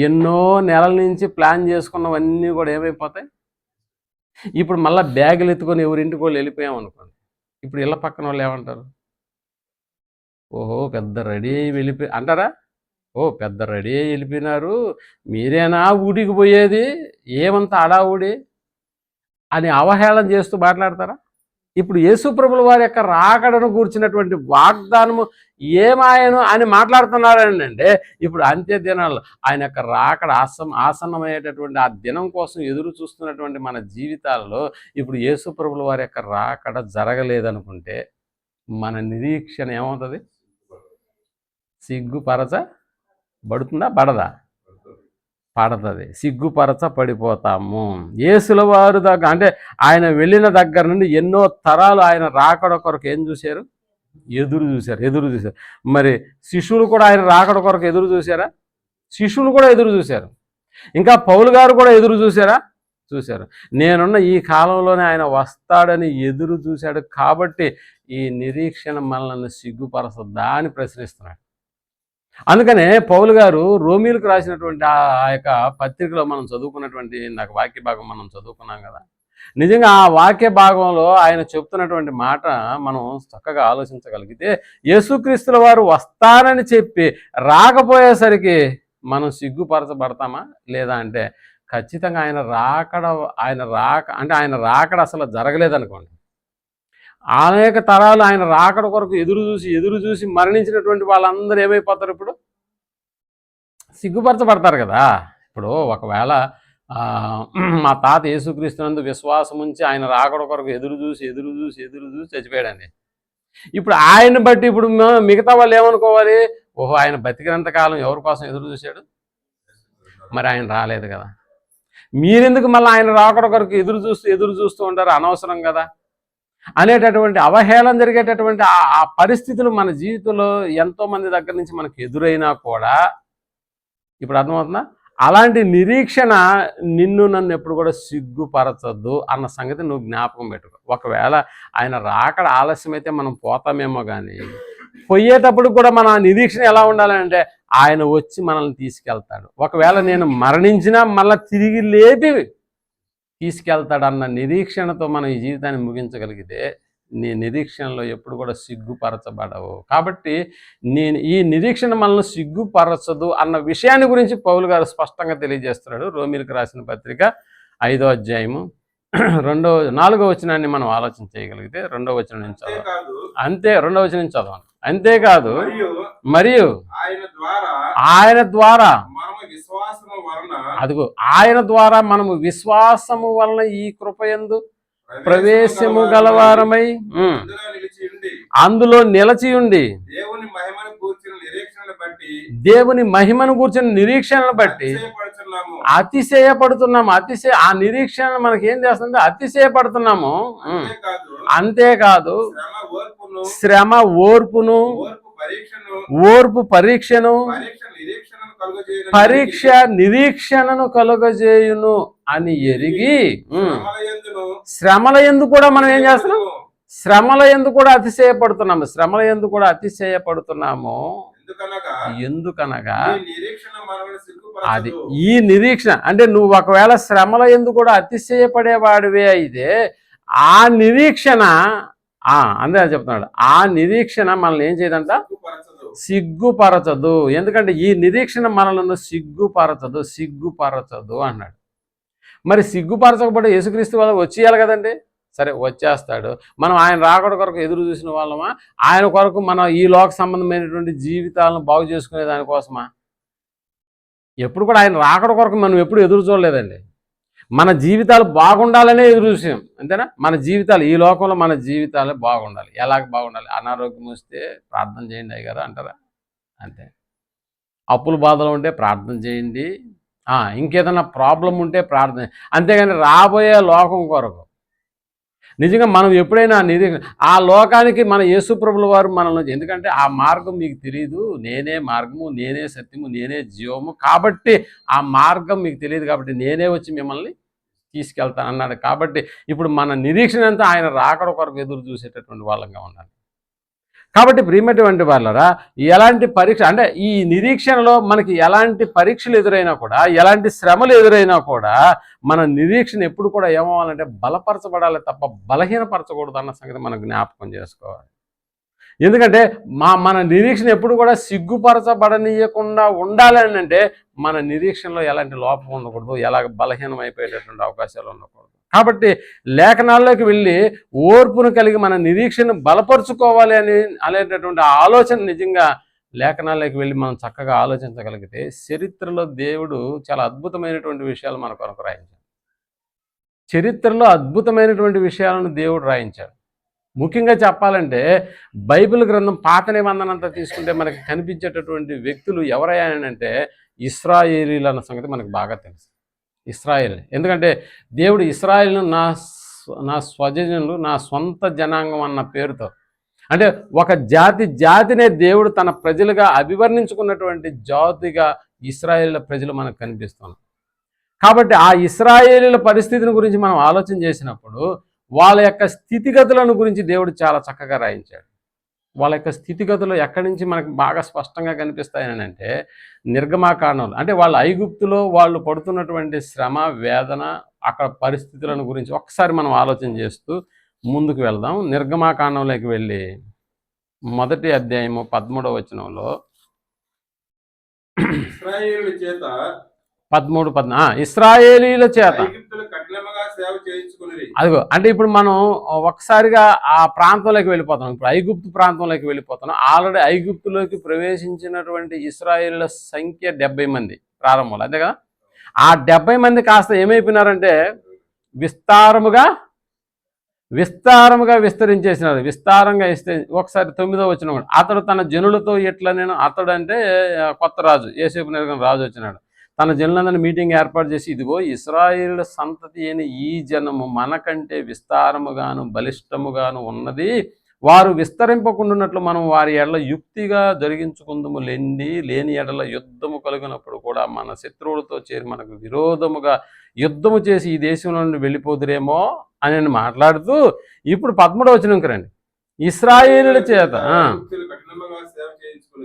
ఎన్నో నెలల నుంచి ప్లాన్ చేసుకున్నవన్నీ కూడా ఏమైపోతాయి? ఇప్పుడు మళ్ళీ బ్యాగులు ఎత్తుకొని ఎవరింటికి వాళ్ళు వెళ్ళిపోయాం అనుకోండి, ఇప్పుడు ఇళ్ళ పక్కన వాళ్ళు ఏమంటారు? ఓహో, పెద్ద రెడీ అయ్యి వెళ్ళిపోయి అంటారా? ఓ పెద్ద రెడీ అయ్యి వెళ్ళిపోయినారు, మీరేనా ఊటికి పోయేది, ఏమంత హడావుడి అని అవహేళన చేస్తూ మాట్లాడతారా? ఇప్పుడు యేసుప్రభుల వారి యొక్క రాకడను కూర్చున్నటువంటి వాగ్దానము ఏమాయను అని మాట్లాడుతున్నారండి. అంటే ఇప్పుడు అంత్య దినాల్లో ఆయన యొక్క రాకడ ఆసన్నమయ్యేటటువంటి ఆ దినం కోసం ఎదురు చూస్తున్నటువంటి మన జీవితాలలో ఇప్పుడు యేసుప్రభుల వారి యొక్క రాకడ జరగలేదనుకుంటే మన నిరీక్షణ ఏమవుతుంది? సిగ్గుపరచబడుతుందా పడదా? పడుతుంది. సిగ్గుపరచ పడిపోతాము. యేసుల వారు దగ్గర అంటే ఆయన వెళ్ళిన దగ్గర నుండి ఎన్నో తరాలు ఆయన రాకడ కొరకు ఏం చూశారు? ఎదురు చూశారు. మరి శిష్యులు కూడా ఆయన రాకడ కొరకు ఎదురు చూశారా? శిష్యులు కూడా ఎదురు చూశారు. ఇంకా పౌలు గారు కూడా ఎదురు చూశారా? చూశారు. నేనున్న ఈ కాలంలోనే ఆయన వస్తాడని ఎదురు చూశాడు కాబట్టి ఈ నిరీక్షణ మనల్ని సిగ్గుపరచద్దా అని ప్రశ్నిస్తున్నాడు. అందుకనే పౌలు గారు రోమీలకు రాసినటువంటి ఆ యొక్క పత్రికలో మనం చదువుకున్నటువంటి నాకు వాక్య భాగం మనం చదువుకున్నాం కదా, నిజంగా ఆ వాక్య భాగంలో ఆయన చెప్తున్నటువంటి మాట మనం చక్కగా ఆలోచించగలిగితే, యేసుక్రీస్తుల వారు వస్తారని చెప్పి రాకపోయేసరికి మనం సిగ్గుపరచబడతామా లేదా అంటే ఖచ్చితంగా ఆయన రాకడ అసలు జరగలేదనుకోండి, అనేక తరాలు ఆయన రాకడ కొరకు ఎదురు చూసి మరణించినటువంటి వాళ్ళందరూ ఏమైపోతారు? ఇప్పుడు సిగ్గుపరచబడతారు కదా. ఇప్పుడు ఒకవేళ మా తాత యేసుక్రీస్తునందు విశ్వాసం ఉంచి ఆయన రాకడ కొరకు ఎదురు చూసి చచ్చిపోయాడండి. ఇప్పుడు ఆయన్ని బట్టి ఇప్పుడు మిగతా వాళ్ళు ఏమనుకోవాలి? ఓహో, ఆయన బతికినంతకాలం ఎవరి కోసం ఎదురు చూశాడు, మరి ఆయన రాలేదు కదా, మీరెందుకు మళ్ళీ ఆయన రాకడ కొరకు ఎదురు చూస్తూ ఉంటారు, అనవసరం కదా అనేటటువంటి అవహేళన జరిగేటటువంటి ఆ పరిస్థితులు మన జీవితంలో ఎంతోమంది దగ్గర నుంచి మనకు ఎదురైనా కూడా ఇప్పుడు అర్థమవుతుందా? అలాంటి నిరీక్షణ నన్ను ఎప్పుడు కూడా సిగ్గుపరచద్దు అన్న సంగతి నువ్వు జ్ఞాపకం పెట్టుకో. ఒకవేళ ఆయన రాకడ ఆలస్యమైతే మనం పోతామేమో కానీ పోయేటప్పుడు కూడా మన నిరీక్షణ ఎలా ఉండాలంటే ఆయన వచ్చి మనల్ని తీసుకెళ్తాడు. ఒకవేళ నేను మరణించినా మళ్ళీ తిరిగి లేపి తీసుకెళ్తాడన్న నిరీక్షణతో మనం ఈ జీవితాన్ని ముగించగలిగితే నీ నిరీక్షణలో ఎప్పుడు కూడా సిగ్గుపరచబడవు. కాబట్టి ఈ నిరీక్షణ మనల్ని సిగ్గుపరచదు అన్న విషయాన్ని గురించి పౌలు గారు స్పష్టంగా తెలియజేస్తున్నాడు. రోమీలకు రాసిన పత్రిక 5వ అధ్యాయము 4వ వచనాన్ని మనం ఆలోచన చేయగలిగితే 2వ వచనం నుంచి చదవాలి. 2వ వచనం నుంచి చదవాలి. అంతేకాదు మరియు ఆయన ద్వారా అదిగో ఆయన ద్వారా మనము విశ్వాసము వలన ఈ కృపయందు ప్రవేశము గలవారమై అందులో నిలచియుండి దేవుని మహిమను కూర్చిన నిరీక్షణను బట్టి అతిశయపడుతున్నాము. ఆ నిరీక్షణ మనకి ఏం చేస్తుంది? అతిశయపడుతున్నాము. అంతేకాదు శ్రమ ఓర్పును, ఓర్పు పరీక్షను, పరీక్ష నిరీక్షణను కలుగజేయును అని ఎరిగి శ్రమల యందు కూడా మనం ఏం చేస్తున్నాం? శ్రమల యందు కూడా అతిశయపడుతున్నాము. ఎందుకనగా అది ఈ నిరీక్షణ అంటే నువ్వు ఒకవేళ శ్రమల యందు కూడా అతిశయపడేవాడివే అయితే ఆ నిరీక్షణ అంతే చెప్తున్నాడు, ఆ నిరీక్షణ మనల్ని ఏం చేయదంట? సిగ్గుపరచదు. ఎందుకంటే ఈ నిరీక్షణ మనలను సిగ్గుపరచదు అన్నాడు. మరి సిగ్గుపరచకపోతే యేసుక్రీస్తు వాళ్ళు వచ్చేయాలి కదండి. సరే, వచ్చేస్తాడు. మనం ఆయన రాకడ కొరకు ఎదురు చూసిన వాళ్ళమా? ఆయన కొరకు మనం ఈ లోక సంబంధమైనటువంటి జీవితాలను బాగు చేసుకునే దానికోసమా? ఎప్పుడు కూడా ఆయన రాకడ కొరకు మనం ఎప్పుడు ఎదురు చూడలేదండి. మన జీవితాలు బాగుండాలనే ఎదురు చూసాం, అంతేనా? మన జీవితాలు ఈ లోకంలో మన జీవితాలు బాగుండాలి. ఎలాగ బాగుండాలి? అనారోగ్యం వస్తే ప్రార్థన చేయండి అయ్యగారు అంటారా? అంతే. అప్పుల బాధలు ఉంటే ప్రార్థన చేయండి, ఇంకేదన్నా ప్రాబ్లం ఉంటే ప్రార్థన, అంతేగాని రాబోయే లోకం కొరకు నిజంగా మనం ఎప్పుడైనా ఆ లోకానికి మన యేసుప్రభుల వారు మనల్ని, ఎందుకంటే ఆ మార్గం మీకు తెలియదు, నేనే మార్గము, నేనే సత్యము, నేనే జీవము, కాబట్టి ఆ మార్గం మీకు తెలియదు కాబట్టి నేనే వచ్చి మిమ్మల్ని తీసుకెళ్తాను అన్నాడు. కాబట్టి ఇప్పుడు మన నిరీక్షణ అంతా ఆయన రాకడ కొరకు ఎదురు చూసేటటువంటి వాళ్ళంగా ఉండాలి. కాబట్టి ప్రియమైనటువంటి వాళ్ళరా, ఎలాంటి పరీక్ష అంటే ఈ నిరీక్షణలో మనకి ఎలాంటి పరీక్షలు ఎదురైనా కూడా, ఎలాంటి శ్రమలు ఎదురైనా కూడా మన నిరీక్షణ ఎప్పుడు కూడా ఏమవ్వాలంటే బలపరచబడాలి తప్ప బలహీనపరచకూడదు అన్న సంగతి మనం జ్ఞాపకం చేసుకోవాలి. ఎందుకంటే మన నిరీక్షణ ఎప్పుడు కూడా సిగ్గుపరచబడనీయకుండా ఉండాలి అని అంటే మన నిరీక్షణలో ఎలాంటి లోపం ఉండకూడదు, ఎలాగ బలహీనం అయిపోయేటటువంటి అవకాశాలు ఉండకూడదు. కాబట్టి లేఖనాల్లోకి వెళ్ళి ఓర్పును కలిగి మన నిరీక్షను బలపరుచుకోవాలి అనేటటువంటి ఆలోచన నిజంగా లేఖనాల్లోకి వెళ్ళి మనం చక్కగా ఆలోచించగలిగితే చరిత్రలో దేవుడు చాలా అద్భుతమైనటువంటి విషయాలు మన కొరకు రాయించాడు. చరిత్రలో అద్భుతమైనటువంటి విషయాలను దేవుడు రాయించాడు. ముఖ్యంగా చెప్పాలంటే బైబిల్ గ్రంథం పాత నిబంధనంతా తీసుకుంటే మనకి కనిపించేటటువంటి వ్యక్తులు ఎవరయ్యానంటే ఇశ్రాయేలీలు అన్న సంగతి మనకు బాగా తెలుసు. ఇశ్రాయేల్, ఎందుకంటే దేవుడు ఇశ్రాయేలును నా స్వజనులు, నా సొంత జనాంగం అన్న పేరుతో, అంటే ఒక జాతినే దేవుడు తన ప్రజలుగా అభివర్ణించుకున్నటువంటి జాతిగా ఇశ్రాయేల్ ప్రజలు మనకు కనిపిస్తున్నారు. కాబట్టి ఆ ఇశ్రాయేలీల పరిస్థితిని గురించి మనం ఆలోచన చేసినప్పుడు వాళ్ళ యొక్క స్థితిగతులను గురించి దేవుడు చాలా చక్కగా రాయించాడు. వాళ్ళ యొక్క స్థితిగతులు ఎక్కడి నుంచి మనకు బాగా స్పష్టంగా కనిపిస్తాయని అంటే నిర్గమాకాండంలో, అంటే వాళ్ళ ఐగుప్తులో వాళ్ళు పడుతున్నటువంటి శ్రమ, వేదన, అక్కడ పరిస్థితులను గురించి ఒక్కసారి మనం ఆలోచన చేస్తూ ముందుకు వెళ్దాం. నిర్గమాకాండంలోకి వెళ్ళి 1వ అధ్యాయము 13వ వచనంలో 13-14 చేత అదిగో, అంటే ఇప్పుడు మనం ఒకసారిగా ఆ ప్రాంతంలోకి వెళ్ళిపోతున్నాం. ఇప్పుడు ఐగుప్తు ప్రాంతంలోకి వెళ్ళిపోతున్నాం. ఆల్రెడీ ఐగుప్తులోకి ప్రవేశించినటువంటి ఇశ్రాయేలీల సంఖ్య 70 మంది ప్రారంభంలో, అంతే కదా. ఆ 70 మంది కాస్త ఏమైపోయినారంటే విస్తారముగా విస్తరించేసినారు. విస్తారంగా ఒకసారి 9వ వచనం, అతడు తన జనులతో ఇట్లా, నేను అతడు అంటే కొత్త రాజు, యోసేపు నెరగిన రాజు వచ్చినాడు, తన జనులందరినీ మీటింగ్ ఏర్పాటు చేసి, ఇదిగో ఇశ్రాయేలు సంతతి అయిన ఈ జనము మనకంటే విస్తారముగాను బలిష్టముగాను ఉన్నది, వారు విస్తరింపకుండాన్నట్లు మనం వారి ఎడల యుక్తిగా జరిగించుకుందుము లేని ఎడల యుద్ధము కలిగినప్పుడు కూడా మన శత్రువులతో చేరి మనకు విరోధముగా యుద్ధము చేసి ఈ దేశంలో నుండి వెళ్ళిపోదురేమో అని మాట్లాడుతూ ఇప్పుడు 13వ వచనంకి రండి. ఇశ్రాయేలుల చేత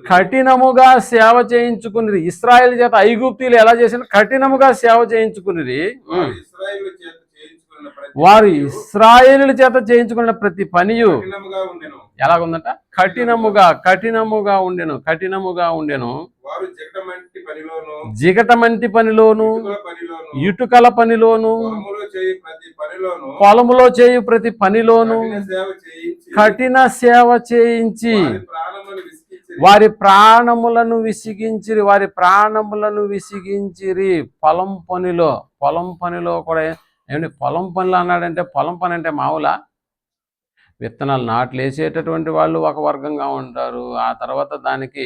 కఠినముగా సేవ చేయించుకున్నది. ఇశ్రాయేల్ చేత ఐగుప్తీయులు ఎలా చేసిన కఠినముగా సేవ చేయించుకున్నది. వారు ఇశ్రాయేలుల చేత చేయించుకున్న ప్రతి పనియు ఎలాగుందంట? కఠినముగా ఉండెను. జిగటమంటి పనిలోను, ఇటుకల పనిలోను, పొలములో చేయు ప్రతి పనిలోను కఠిన సేవ చేయించి వారి ప్రాణములను విసిగించిరి. పొలం పనిలో కూడా ఏమంటే పొలం పనులు అన్నాడంటే, పొలం పని అంటే మామూలా? విత్తనాలు నాట్లు వేసేటటువంటి వాళ్ళు ఒక వర్గంగా ఉంటారు, ఆ తర్వాత దానికి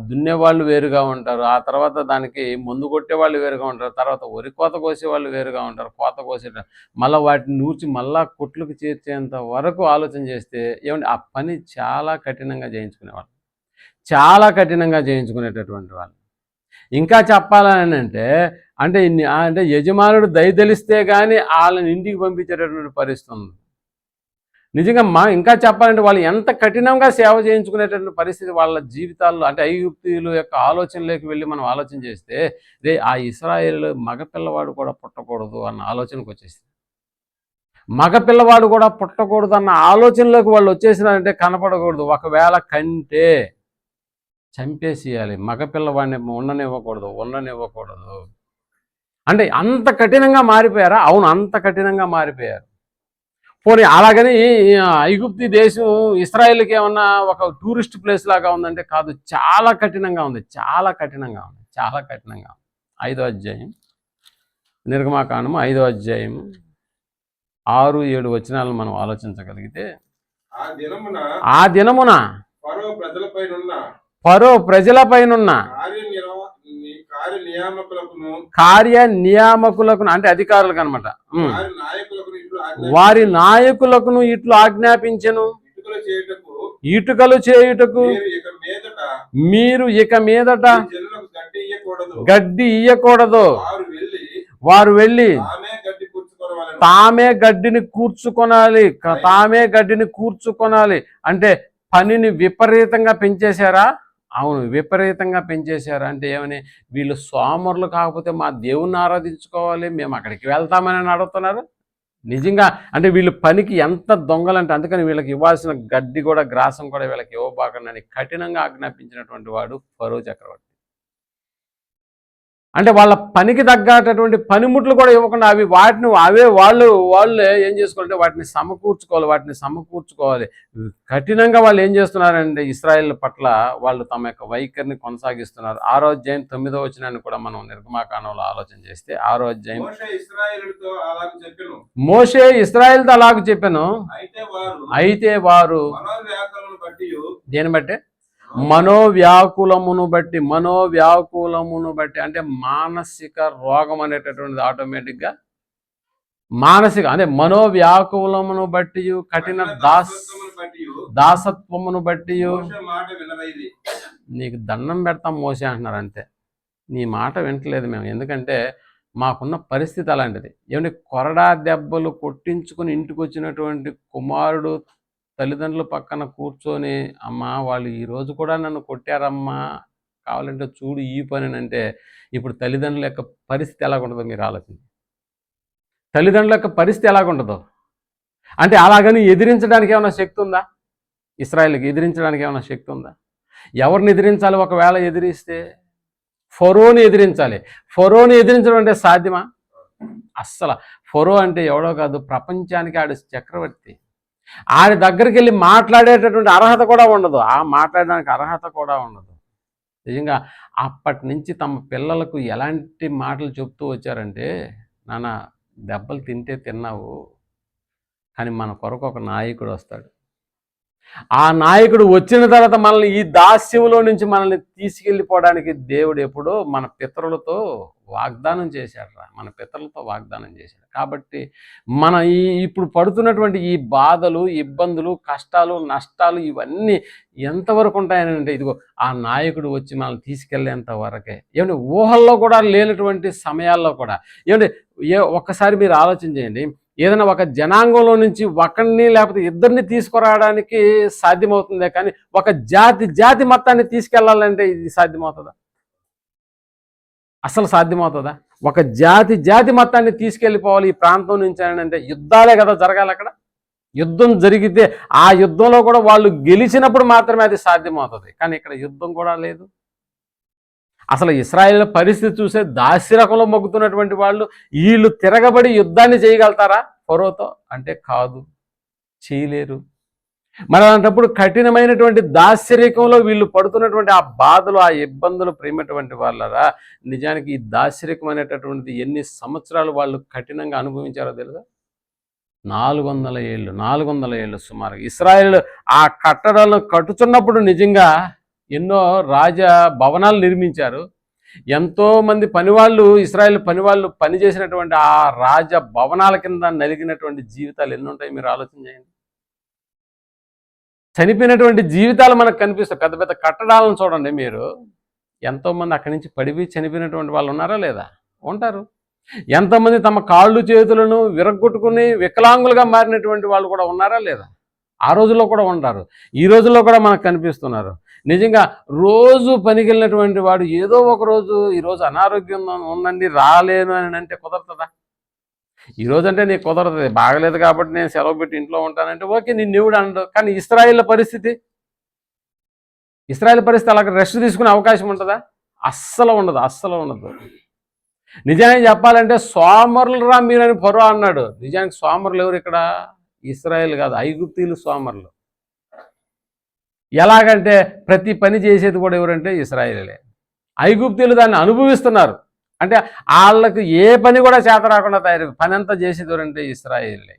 దున్నేవాళ్ళు వేరుగా ఉంటారు, ఆ తర్వాత దానికి మందు కొట్టేవాళ్ళు వేరుగా ఉంటారు, తర్వాత వరి కోత కోసేవాళ్ళు వేరుగా ఉంటారు, కోత కోసేట మళ్ళీ వాటిని నూర్చి మళ్ళా కొట్లకు చేర్చేంత వరకు ఆలోచన చేస్తే ఏమంటే ఆ పని చాలా కఠినంగా చేయించుకునేటటువంటి వాళ్ళు. ఇంకా చెప్పాలని అంటే యజమానుడు దయదలిస్తే కానీ వాళ్ళని ఇంటికి పంపించేటటువంటి పరిస్థితి ఉంది. నిజంగా ఇంకా చెప్పాలంటే వాళ్ళు ఎంత కఠినంగా సేవ చేయించుకునేటటువంటి పరిస్థితి వాళ్ళ జీవితాల్లో, అంటే ఐగుప్తీయుల యొక్క ఆలోచనలోకి వెళ్ళి మనం ఆలోచన చేస్తే ఆ ఇశ్రాయేలు మగపిల్లవాడు కూడా పుట్టకూడదు అన్న ఆలోచనకు వచ్చేసింది. మగపిల్లవాడు కూడా పుట్టకూడదు అన్న ఆలోచనలోకి వాళ్ళు వచ్చేసినారంటే కనపడకూడదు, ఒకవేళ కంటే చంపేసేయాలి, మగపిల్లవాడిని ఉండనివ్వకూడదు. అంటే అంత కఠినంగా మారిపోయారా? అవును, అంత కఠినంగా మారిపోయారు. పోనీ అలాగని ఐగుప్తి దేశం ఇశ్రాయేల్కి ఏమన్నా ఒక టూరిస్ట్ ప్లేస్ లాగా ఉందంటే కాదు, చాలా కఠినంగా ఉంది. 5వ అధ్యాయం నిర్గమాకాండము 5వ అధ్యాయం 6-7 వచనాలను మనం ఆలోచించగలిగితే, ఆ దినమున ఫరో ప్రజలపైనున్న కార్య నియామకులకు అంటే అధికారులకు అనమాట, వారి నాయకులకును ఇట్లు ఆజ్ఞాపించెను, ఇటుకలు చేయుటకు మీరు ఇక మీదట గడ్డి ఇయ్యకూడదు. వారు వెళ్ళి తామే గడ్డిని కూర్చుకొనాలి, అంటే పనిని విపరీతంగా పెంచేశారా? అవును, విపరీతంగా పెంచేశారు. అంటే ఏమని, వీళ్ళు సోమరులు కాకపోతే మా దేవుణ్ణి ఆరాధించుకోవాలి, మేము అక్కడికి వెళ్తామని అడుగుతున్నారు. నిజంగా అంటే వీళ్ళు పనికి ఎంత దొంగలంటే, అందుకని వీళ్ళకి ఇవ్వాల్సిన గడ్డి కూడా, గ్రాసం కూడా వీళ్ళకి ఇవ్వబాకండి కఠినంగా ఆజ్ఞాపించినటువంటి వాడు ఫరో చక్రవర్తి. అంటే వాళ్ళ పనికి తగ్గటటువంటి పనిముట్లు కూడా ఇవ్వకుండా వాటిని వాళ్ళే ఏం చేసుకోవాలంటే వాటిని సమకూర్చుకోవాలి. కఠినంగా వాళ్ళు ఏం చేస్తున్నారంటే ఇశ్రాయేల్ పట్ల వాళ్ళు తమ యొక్క వైఖరిని కొనసాగిస్తున్నారు. 6వ అధ్యాయం 9వ వచనాన్ని కూడా మనం నిర్గమాకాండంలో ఆలోచన చేస్తే, 6వ అధ్యాయం, మోషే ఇశ్రాయేలుతో అలాగ చెప్పాను, అయితే వారు దేని బట్టి, మనోవ్యాకులమును బట్టి అంటే మానసిక రోగం అనేటటువంటిది ఆటోమేటిక్గా మానసిక అంటే మనోవ్యాకులమును బట్టి, కఠిన దాసత్వమును బట్టి నీకు దండం పెడతాం మోసే అంటున్నారు. అంతే, నీ మాట వింటలేదు మేము, ఎందుకంటే మాకున్న పరిస్థితి అలాంటిది. ఏమంటే కొరడా దెబ్బలు కొట్టించుకుని ఇంటికి వచ్చినటువంటి కుమారుడు తల్లిదండ్రుల పక్కన కూర్చొని, అమ్మా వాళ్ళు ఈరోజు కూడా నన్ను కొట్టారమ్మా, కావాలంటే చూడు ఈ పని అంటే, ఇప్పుడు తల్లిదండ్రుల యొక్క పరిస్థితి ఎలాగుంటుందో మీరు ఆలోచించి. తల్లిదండ్రుల యొక్క పరిస్థితి ఎలాగుంటుందో అంటే, అలాగని ఎదిరించడానికి ఏమైనా శక్తి ఉందా? ఇశ్రాయేలుకి ఎదిరించడానికి ఏమైనా శక్తి ఉందా? ఎవరిని ఎదిరించాలి? ఒకవేళ ఎదిరిస్తే ఫరోని ఎదిరించాలి. ఫరోని ఎదిరించడం అంటే సాధ్యమా? అస్సలు. ఫరో అంటే ఎవడో కాదు, ప్రపంచానికి ఆడు చక్రవర్తి. ఆడి దగ్గరికి వెళ్ళి మాట్లాడేటటువంటి అర్హత కూడా ఉండదు, మాట్లాడడానికి అర్హత కూడా ఉండదు. నిజంగా అప్పటి నుంచి తమ పిల్లలకు ఎలాంటి మాటలు చెప్తూ వచ్చారంటే, నాన్న దెబ్బలు తింటే తిన్నావు, కానీ మన కొరకు ఒక నాయకుడు వస్తాడు. ఆ నాయకుడు వచ్చిన తర్వాత మనల్ని ఈ దాస్యంలో నుంచి మనల్ని తీసుకెళ్ళిపోవడానికి దేవుడు ఎప్పుడో మన పితరులతో వాగ్దానం చేశాడు. కాబట్టి మన ఇప్పుడు పడుతున్నటువంటి ఈ బాధలు, ఇబ్బందులు, కష్టాలు, నష్టాలు ఇవన్నీ ఎంతవరకు ఉంటాయనంటే, ఇదిగో ఆ నాయకుడు వచ్చి మనల్ని తీసుకెళ్లేంత వరకే. ఏమంటే ఊహల్లో కూడా లేనటువంటి సమయాల్లో కూడా, ఏమంటే ఒక్కసారి మీరు ఆలోచన చేయండి, ఏదైనా ఒక జనాంగంలో నుంచి ఒకరిని లేకపోతే ఇద్దరిని తీసుకురావడానికి సాధ్యమవుతుందే కానీ ఒక జాతి మొత్తాన్ని తీసుకెళ్లాలంటే ఇది సాధ్యమవుతుందా? అసలు సాధ్యమవుతుందా? ఒక జాతి మొత్తాన్ని తీసుకెళ్ళిపోవాలి ఈ ప్రాంతం నుంచి అంటే యుద్ధాలే కదా జరగాలి. అక్కడ యుద్ధం జరిగితే ఆ యుద్ధంలో కూడా వాళ్ళు గెలిచినప్పుడు మాత్రమే అది సాధ్యమవుతుంది. కానీ ఇక్కడ యుద్ధం కూడా లేదు. అసలు ఇశ్రాయేల్ పరిస్థితి చూసే దాస్యరకంలో మొగ్గుతున్నటువంటి వాళ్ళు వీళ్ళు తిరగబడి యుద్ధాన్ని చేయగలుగుతారా ఫరోతో అంటే? కాదు, చేయలేరు. మరి అలాంటప్పుడు కఠినమైనటువంటి దాస్యరికంలో వీళ్ళు పడుతున్నటువంటి ఆ బాధలు, ఆ ఇబ్బందులు ప్రేమటువంటి వాళ్ళరా, నిజానికి ఈ దాస్యరికం అనేటటువంటిది ఎన్ని సంవత్సరాలు వాళ్ళు కఠినంగా అనుభవించారో తెలుసా? 400 ఏళ్ళు సుమారు. ఇశ్రాయేల్ ఆ కట్టడాలను కట్టుచున్నప్పుడు నిజంగా ఎన్నో రాజ భవనాలు నిర్మించారు. ఎంతోమంది పనివాళ్ళు, ఇశ్రాయేల్ పనివాళ్ళు పనిచేసినటువంటి ఆ రాజ భవనాల కింద నలిగినటువంటి జీవితాలు ఎన్ని ఉంటాయి మీరు ఆలోచన చేయండి. చనిపోయినటువంటి జీవితాలు మనకు కనిపిస్తాయి. పెద్ద పెద్ద కట్టడాలను చూడండి మీరు, ఎంతోమంది అక్కడి నుంచి పడిపోయి చనిపోయినటువంటి వాళ్ళు ఉన్నారా లేదా? ఉంటారు. ఎంతమంది తమ కాళ్ళు చేతులను విరగొట్టుకుని వికలాంగులుగా మారినటువంటి వాళ్ళు కూడా ఉన్నారా లేదా? ఆ రోజుల్లో కూడా ఉంటారు, ఈ రోజుల్లో కూడా మనకు కనిపిస్తున్నారు. నిజంగా రోజు పనికి వెళ్ళినటువంటి వాడు ఏదో ఒక రోజు, ఈరోజు అనారోగ్యం ఉందండి రాలేను అని అంటే కుదరతుందా? ఈరోజు అంటే నీకు కుదరదు, బాగలేదు కాబట్టి నేను సెలవు పెట్టి ఇంట్లో ఉంటానంటే ఓకే, నిన్ను ఎవడు అనడు. కానీ ఇశ్రాయేల్ పరిస్థితి అలాగే రెస్ట్ తీసుకునే అవకాశం ఉంటుందా? అస్సలు ఉండదు. నిజానికి చెప్పాలంటే సోమరులు రా మీరని ఫరో అన్నాడు. నిజానికి సోమరులు ఎవరు ఇక్కడ? ఇశ్రాయేల్ కాదు, ఐగుప్తీయులు సోమరులు. ఎలాగంటే ప్రతి పని చేసేది కూడా ఎవరంటే ఇశ్రాయేలే. ఐగుప్తీయులు దాన్ని అనుభవిస్తున్నారు. అంటే వాళ్ళకు ఏ పని కూడా చేత రాకుండా తయారు, పని అంతా చేసేది ఎవరంటే ఇశ్రాయేలే.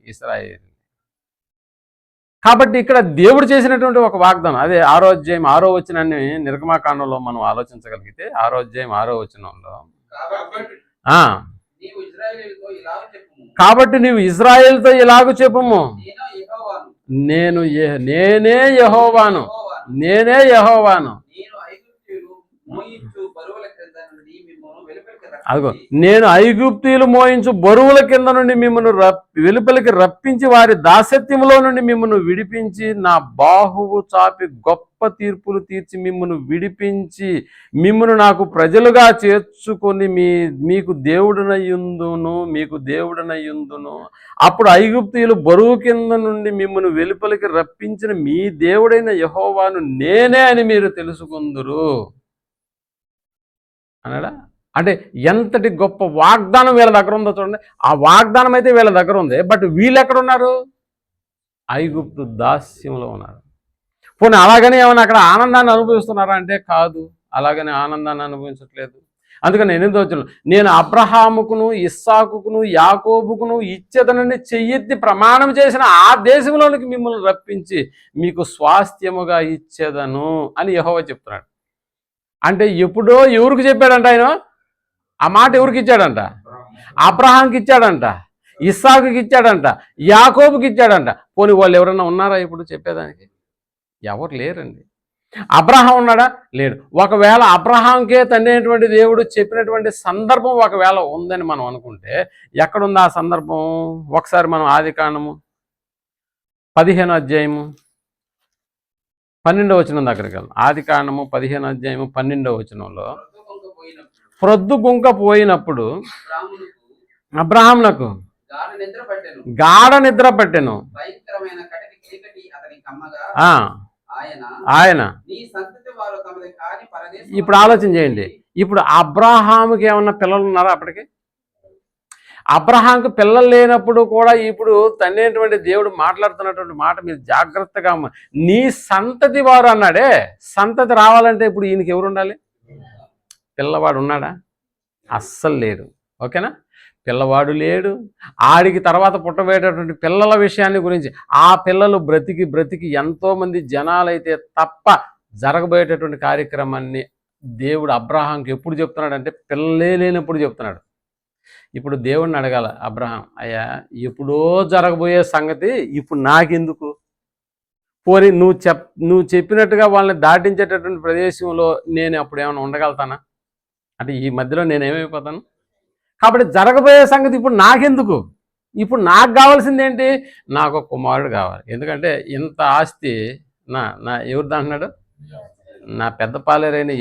కాబట్టి ఇక్కడ దేవుడు చేసినటువంటి ఒక వాగ్దానం, అదే 6వ అధ్యాయం 6వ వచనాన్ని నిర్గమాకాండంలో మనం ఆలోచించగలిగితే, 6వ అధ్యాయం 6వ వచనంలో కాబట్టి నీవు ఇజ్రాయేలుతో ఇలాగ చెప్పుము, నేనే యెహోవాను, నేనే యెహోవాను. అదిగో, నేను ఐగుప్తీయులు మోయించు బరువుల కింద నుండి మిమ్మల్ని వెలుపలికి రప్పించి వారి దాసత్యములో నుండి మిమ్మల్ని విడిపించి నా బాహువు చాపి గొప్ప తీర్పులు తీర్చి మిమ్మల్ని విడిపించి మిమ్మల్ని నాకు ప్రజలుగా చేర్చుకొని మీకు దేవుడనయ్యుందును. అప్పుడు ఐగుప్తీయులు బరువు కింద నుండి మిమ్మల్ని వెలుపలికి రప్పించిన మీ దేవుడైన యెహోవాను నేనే అని మీరు తెలుసుకుందురు అన్నాడా. అంటే ఎంతటి గొప్ప వాగ్దానం వీళ్ళ దగ్గర ఉందో చూడండి. ఆ వాగ్దానం అయితే వీళ్ళ దగ్గర ఉంది, బట్ వీళ్ళు ఎక్కడున్నారు? ఐగుప్తు దాస్యంలో ఉన్నారు. పోనీ అలాగని ఏమైనా అక్కడ ఆనందాన్ని అనుభవిస్తున్నారా అంటే కాదు, అలాగని ఆనందాన్ని అనుభవించట్లేదు. అందుకని 8వ వచనం, నేను అబ్రహాముకును ఇస్సాకును యాకోబుకును ఇచ్చేదనని చెయ్యెత్తి ప్రమాణం చేసిన ఆ దేశంలోనికి మిమ్మల్ని రప్పించి మీకు స్వాస్థ్యముగా ఇచ్చేదను అని యెహోవా చెప్తున్నాడు. అంటే ఎప్పుడో ఎవరికి చెప్పాడంట ఆయన? ఆ మాట ఎవరికి ఇచ్చాడంట? అబ్రహాంకి ఇచ్చాడంట, ఇస్సాకుకి ఇచ్చాడంట, యాకోబుకి ఇచ్చాడంట. పోనీ వాళ్ళు ఎవరైనా ఉన్నారా ఇప్పుడు చెప్పేదానికి? ఎవరు లేరండి. అబ్రహాం ఉన్నాడా? లేడు. ఒకవేళ అబ్రహాంకే తండ్రి అయినటువంటి దేవుడు చెప్పినటువంటి సందర్భం ఒకవేళ ఉందని మనం అనుకుంటే ఎక్కడుంది ఆ సందర్భం? ఒకసారి మనం ఆదికాండము 15వ అధ్యాయము 12వ వచనం దగ్గరికి వెళ్దాం. ఆదికాండము 15వ అధ్యాయము 12వ వచనంలో, ప్రొద్దు గుంక పోయినప్పుడు అబ్రహామునకు గాఢ నిద్ర పట్టెను. ఆయన ఇప్పుడు ఆలోచన చేయండి. ఇప్పుడు అబ్రహాముకి ఏమన్నా పిల్లలు ఉన్నారా? అప్పటికి అబ్రహాంకు పిల్లలు లేనప్పుడు కూడా ఇప్పుడు తండ్రి దేవుడు మాట్లాడుతున్నటువంటి మాట మీరు జాగ్రత్తగా, నీ సంతతి వారు అన్నాడే. సంతతి రావాలంటే ఇప్పుడు ఈయనకి ఎవరు ఉండాలి? పిల్లవాడు ఉన్నాడా? అస్సలు లేడు. ఓకేనా? పిల్లవాడు లేడు. ఆడికి తర్వాత పుట్టబోయేటటువంటి పిల్లల విషయాన్ని గురించి, ఆ పిల్లలు బ్రతికి ఎంతోమంది జనాలైతే తప్ప జరగబోయేటటువంటి కార్యక్రమాన్ని దేవుడు అబ్రహాంకి ఎప్పుడు చెప్తున్నాడంటే పిల్లలే లేనప్పుడు చెప్తున్నాడు. ఇప్పుడు దేవుడిని అడగాల అబ్రహాం, అయ్యా ఎప్పుడో జరగబోయే సంగతి ఇప్పుడు నాకెందుకు? పోనీ నువ్వు చెప్పినట్టుగా వాళ్ళని దాటించేటటువంటి ప్రదేశంలో నేను అప్పుడు ఏమైనా ఉండగలుగుతానా? అంటే ఈ మధ్యలో నేనేమైపోతాను? కాబట్టి జరగబోయే సంగతి ఇప్పుడు నాకెందుకు? ఇప్పుడు నాకు కావాల్సింది ఏంటి? నాకు ఒక కుమారుడు కావాలి. ఎందుకంటే ఇంత ఆస్తి నా ఎవరిది అంటున్నాడు? నా పెద్ద పాలేరైన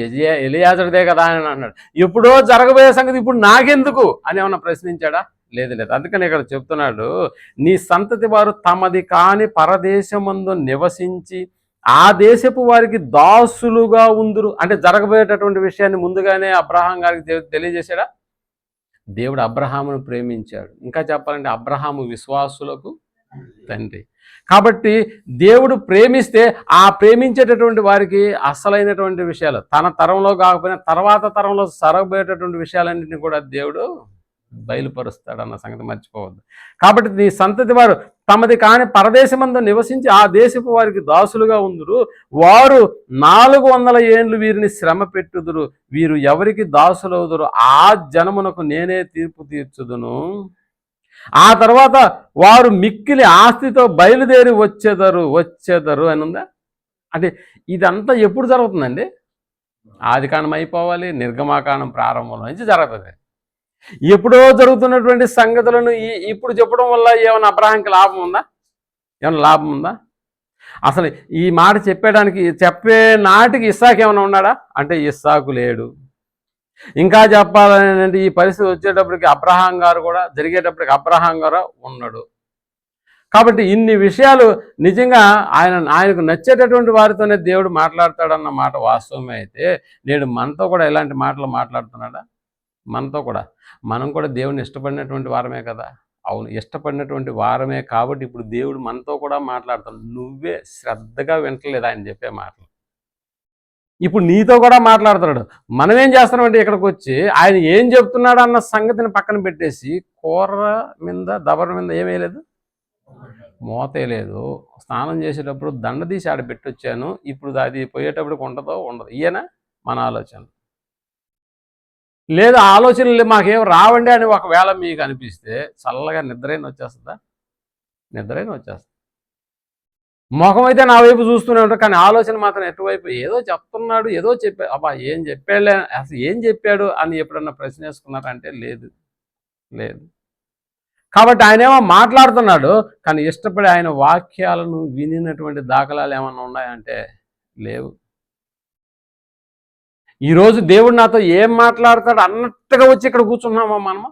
ఎలియాజరుదే కదా అని అన్నాడు. ఎప్పుడో జరగబోయే సంగతి ఇప్పుడు నాకెందుకు అని ఏమన్నా ప్రశ్నించాడా? లేదు. అందుకని ఇక్కడ చెప్తున్నాడు, నీ సంతతి వారు తమది కాని పరదేశమందు నివసించి ఆ దేశపు వారికి దాసులుగా ఉందురు. అంటే జరగబోయేటటువంటి విషయాన్ని ముందుగానే అబ్రహాం గారికి తెలియజేశాడా? దేవుడు అబ్రహామును ప్రేమించాడు. ఇంకా చెప్పాలంటే అబ్రహాము విశ్వాసులకు తండ్రి. కాబట్టి దేవుడు ప్రేమిస్తే ఆ ప్రేమించేటటువంటి వారికి అసలైనటువంటి విషయాలు, తన తరంలో కాకపోయినా తర్వాత తరంలో జరగబోయేటటువంటి విషయాలన్నింటినీ కూడా దేవుడు బయలుపరుస్తాడన్న సంగతి మర్చిపోవద్దు. కాబట్టి నీ సంతతి వారు తమది కాని పరదేశమందు నివసించి ఆ దేశపు వారికి దాసులుగా ఉందురు. వారు 400 ఏండ్లు వీరిని శ్రమ పెట్టుదురు. వీరు ఎవరికి దాసులవుదురు? ఆ జనమునకు నేనే తీర్పు తీర్చుదును. ఆ తర్వాత వారు మిక్కిలి ఆస్తితో బయలుదేరి వచ్చేదరు అని ఉందా? అంటే ఇదంతా ఎప్పుడు జరుగుతుందండి? ఆదికాండం అయిపోవాలి, నిర్గమాకాండం ప్రారంభంలో నుంచి జరుగుతుంది. ఎప్పుడో జరుగుతున్నటువంటి సంగతులను ఇప్పుడు చెప్పడం వల్ల ఏమైనా అబ్రహాంకి లాభం ఉందా? ఏమైనా లాభం ఉందా? అసలు ఈ మాట చెప్పే నాటికి ఇస్సాకు ఏమైనా ఉన్నాడా అంటే ఇస్సాకు లేడు. ఇంకా చెప్పాలంటే ఈ పరిస్థితి వచ్చేటప్పటికి అబ్రహాం గారు కూడా జరిగేటప్పటికి అబ్రహాం గారు ఉన్నాడు. కాబట్టి ఇన్ని విషయాలు నిజంగా ఆయనకు నచ్చేటటువంటి వారితోనే దేవుడు మాట్లాడతాడన్న మాట వాస్తవమే. అయితే నేడు మనతో కూడా ఇలాంటి మాటలు మాట్లాడుతున్నాడా? మనతో కూడా మనం కూడా దేవుడిని ఇష్టపడినటువంటి వారమే కదా. అవును, ఇష్టపడినటువంటి వారమే. కాబట్టి ఇప్పుడు దేవుడు మనతో కూడా మాట్లాడుతాడు. నువ్వే శ్రద్ధగా వింటలేదు ఆయన చెప్పే మాటలు. ఇప్పుడు నీతో కూడా మాట్లాడుతున్నాడు. మనం ఏం చేస్తున్నామంటే ఇక్కడికి వచ్చి ఆయన ఏం చెప్తున్నాడు అన్న సంగతిని పక్కన పెట్టేసి కూర మీద దబర మీద ఏమేయలేదు, మోతేయలేదు. స్నానం చేసేటప్పుడు దండ తీసి ఆడ పెట్టొచ్చాను, ఇప్పుడు అది పోయేటప్పటికి ఉండదో ఉండదు. ఈయన మన ఆలోచన లేదా ఆలోచనలు మాకేం రావండి అని ఒకవేళ మీకు అనిపిస్తే చల్లగా నిద్రైన వచ్చేస్తుందా? నిద్రైన వచ్చేస్తుంది. ముఖం అయితే నా వైపు చూస్తూనే ఉంటాడు, కానీ ఆలోచన మాత్రం ఎటువైపు ఏదో చెప్తున్నాడు, ఏదో చెప్పా అబ్బా ఏం చెప్పాడులే, అసలు ఏం చెప్పాడు అని ఎప్పుడన్నా ప్రశ్న వేసుకున్నారంటే లేదు. లేదు. కాబట్టి ఆయనేమో మాట్లాడుతున్నాడు, కానీ ఇష్టపడి ఆయన వాక్యాలను వినినటువంటి దాఖలాలు ఏమన్నా ఉన్నాయంటే లేవు. ఈరోజు దేవుడు నాతో ఏం మాట్లాడతాడు అన్నట్టుగా వచ్చి ఇక్కడ కూర్చున్నామా మనము?